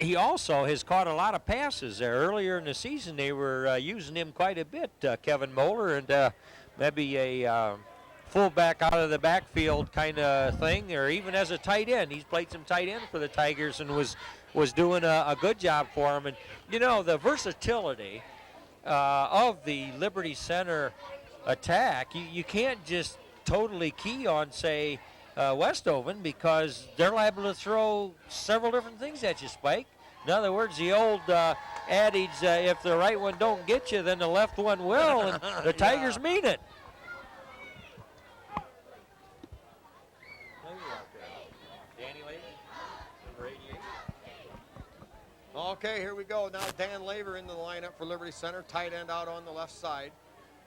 He also has caught a lot of passes there. Earlier in the season, they were using him quite a bit, Kevin Moeller, and maybe a fullback out of the backfield kind of thing, or even as a tight end. He's played some tight end for the Tigers and was doing a good job for him. And, you know, the versatility of the Liberty Center attack, you can't just totally key on, say, Westoven, because they're liable to throw several different things at you, Spike. In other words, the old adage, if the right one don't get you, then the left one will, and the Tigers mean it.
Okay, here we go. Now Dan Laver into the lineup for Liberty Center. Tight end out on the left side.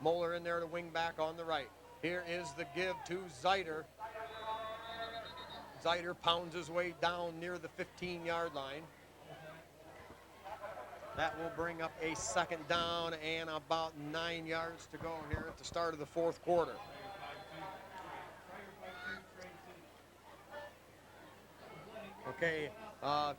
Moeller in there to wing back on the right. Here is the give to Zeiter. Zeiter pounds his way down near the 15-yard line. That will bring up a second down and about 9 yards to go here at the start of the fourth quarter. Okay,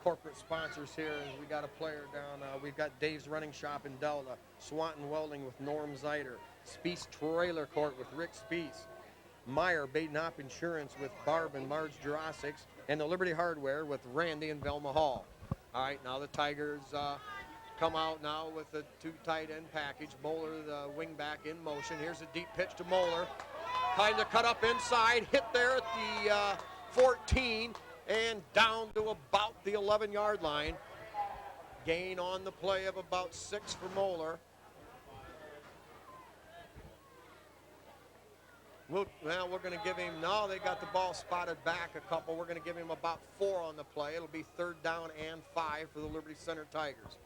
corporate sponsors here. We got a player down. We've got Dave's Running Shop in Delta, Swanton Welding with Norm Zeiter, Speece Trailer Court with Rick Speece, Meyer Baden-Hop Insurance with Barb and Marge Jurasics, and the Liberty Hardware with Randy and Velma Hall. All right, now the Tigers come out now with the two tight end package. Moeller, the wing back, in motion. Here's a deep pitch to Moeller. Kind of cut up inside, hit there at the 14, and down to about the 11-yard line. Gain on the play of about 6 for Moeller. We're going to give him, no, they got the ball spotted back a couple. We're going to give him about 4 on the play. It'll be 3rd down and 5 for the Liberty Center Tigers.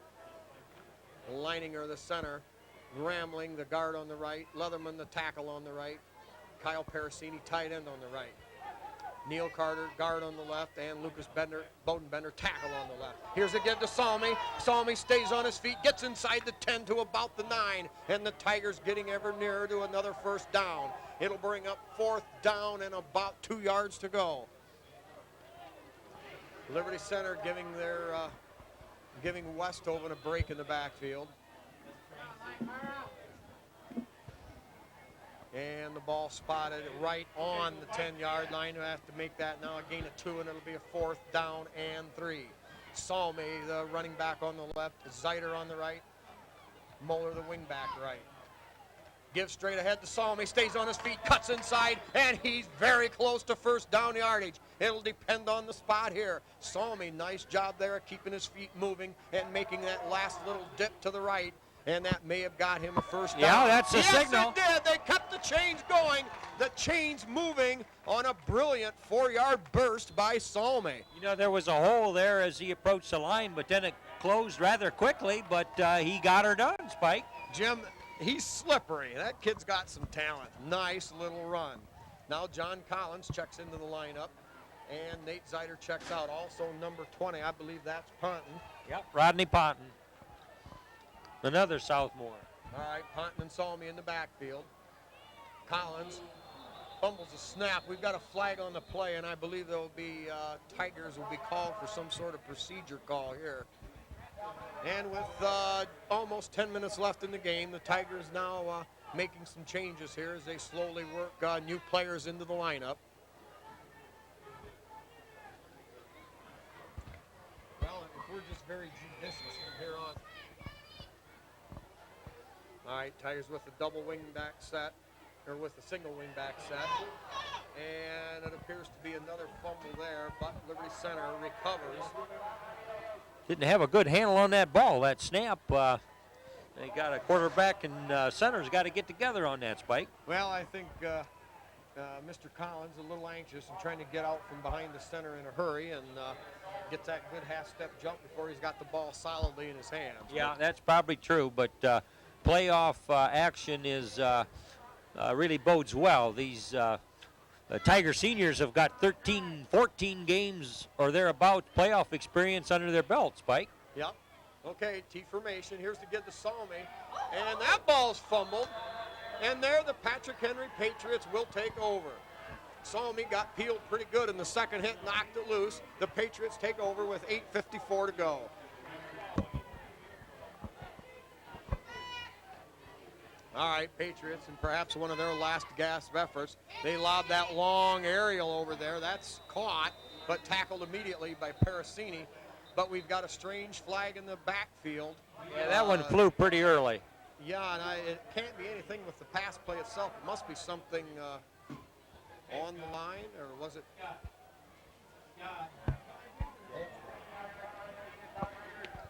Leininger, the center, Gramling, the guard on the right, Leatherman, the tackle on the right, Kyle Parasini, tight end on the right. Neil Carter, guard on the left, and Lucas Bodenbender, tackle on the left. Here's a give to Salmi. Salmi stays on his feet, gets inside the 10 to about the 9, and the Tigers getting ever nearer to another 1st down. It'll bring up 4th down and about 2 yards to go. Liberty Center giving Westoven a break in the backfield. And the ball spotted right on the 10-yard line. We have to make that now a gain of 2, and it'll be a 4th down and 3. Salmi, the running back on the left, Zeiter on the right, Moeller, the wing back right. Gives straight ahead to Salmi, stays on his feet, cuts inside, and he's very close to 1st down yardage. It'll depend on the spot here. Salmi, nice job there at keeping his feet moving and making that last little dip to the right. And that may have got him a 1st down.
Yeah, that's a signal.
Yes, it did. They kept the chains going. The chains moving on a brilliant 4-yard burst by Salmi.
You know, there was a hole there as he approached the line, but then it closed rather quickly, but he got her done, Spike.
Jim, he's slippery. That kid's got some talent. Nice little run. Now John Collins checks into the lineup, and Nate Zeiter checks out. Also number 20, I believe that's Ponton.
Yep, Rodney Ponton. Another Southmore.
All right, Ponton and Salmi in the backfield. Collins fumbles a snap. We've got a flag on the play, and I believe there will be Tigers will be called for some sort of procedure call here. And with almost 10 minutes left in the game, the Tigers now making some changes here as they slowly work new players into the lineup. Well, if we're just very judicious from here on. All right, Tigers with the double wing back set, or with the single wing back set. And it appears to be another fumble there, but Liberty Center recovers.
Didn't have a good handle on that ball. That snap They got a quarterback and center's got to get together on that, Spike.
Well, I think Mr. Collins a little anxious and trying to get out from behind the center in a hurry and get that good half-step jump before he's got the ball solidly in his hands.
Yeah, that's probably true, but playoff action is really bodes well. These Tiger seniors have got 13, 14 games or thereabouts playoff experience under their belt, Spike.
Yep. Okay, T formation. Here's the give to Salmi. And that ball's fumbled. And there the Patrick Henry Patriots will take over. Salmi got peeled pretty good in the second hit, knocked it loose. The Patriots take over with 8:54 to go. All right, Patriots, and perhaps one of their last gasp efforts. They lobbed that long aerial over there. That's caught, but tackled immediately by Parasini. But we've got a strange flag in the backfield.
Yeah, that one flew pretty early.
Yeah, and it can't be anything with the pass play itself. It must be something on the line, or was it?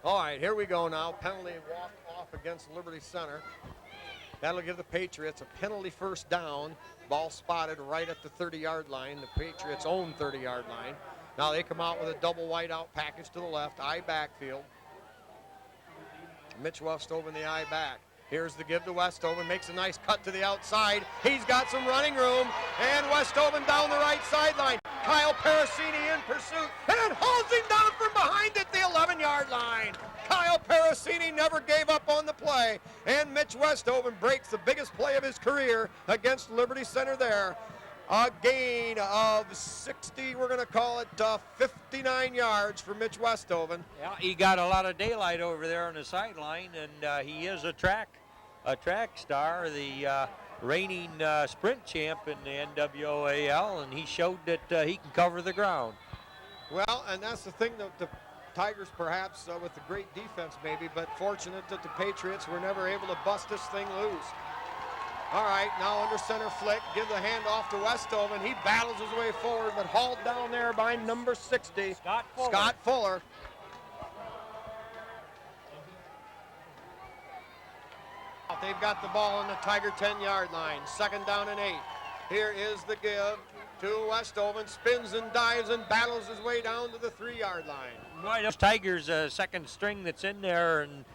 All right, here we go now. Penalty walk off against Liberty Center. That'll give the Patriots a penalty first down. Ball spotted right at the 30-yard line, the Patriots' own 30-yard line. Now they come out with a double whiteout package to the left, I backfield. Mitch Westover the I back. Here's the give to Westover, makes a nice cut to the outside. He's got some running room, and Westover down the right sideline. Kyle Parasini in pursuit, and hauls him down from behind at the 11-yard line. Kyle Parasini never gave up on the play, and Mitch Westover breaks the biggest play of his career against Liberty Center there. A gain of 60, we're going to call it 59 yards for Mitch Westover.
Yeah, he got a lot of daylight over there on the sideline, and he is a track star, the reigning sprint champ in the NWAL, and he showed that he can cover the ground.
Well, and that's the thing that the Tigers perhaps with the great defense maybe, but fortunate that the Patriots were never able to bust this thing loose. All right, now under center flick, give the handoff to Westover, and he battles his way forward, but hauled down there by number 60, Scott Fuller. They've got the ball on the Tiger 10-yard line, 2nd down and 8. Here is the give to Westover, spins and dives and battles his way down to the 3-yard line.
Right, those Tigers' second string that's in there, and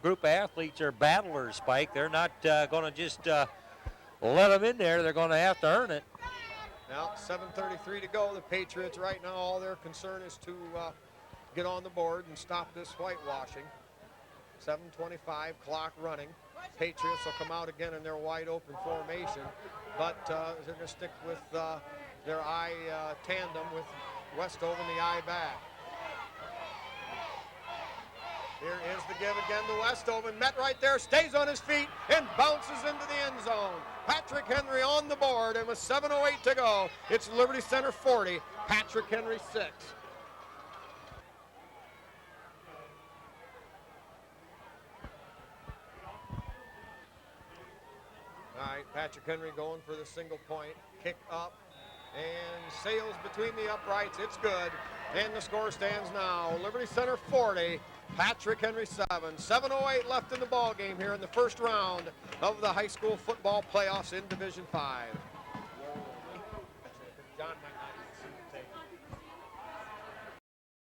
group of athletes are battlers, Spike. They're not going to just let them in there. They're going to have to earn it.
Now, 7:33 to go. The Patriots right now, all their concern is to get on the board and stop this whitewashing. 7:25, clock running. Patriots will come out again in their wide open formation, but they're going to stick with their I tandem with Westover and the I back. Here is the give again to Westover. Met right there, stays on his feet, and bounces into the end zone. Patrick Henry on the board, and with 7:08 to go, it's Liberty Center 40, Patrick Henry 6. All right, Patrick Henry going for the single point. Kick up and sails between the uprights. It's good. And the score stands now. Liberty Center 40, Patrick Henry 7. 7:08 left in the ball game here in the first round of the high school football playoffs in Division 5. John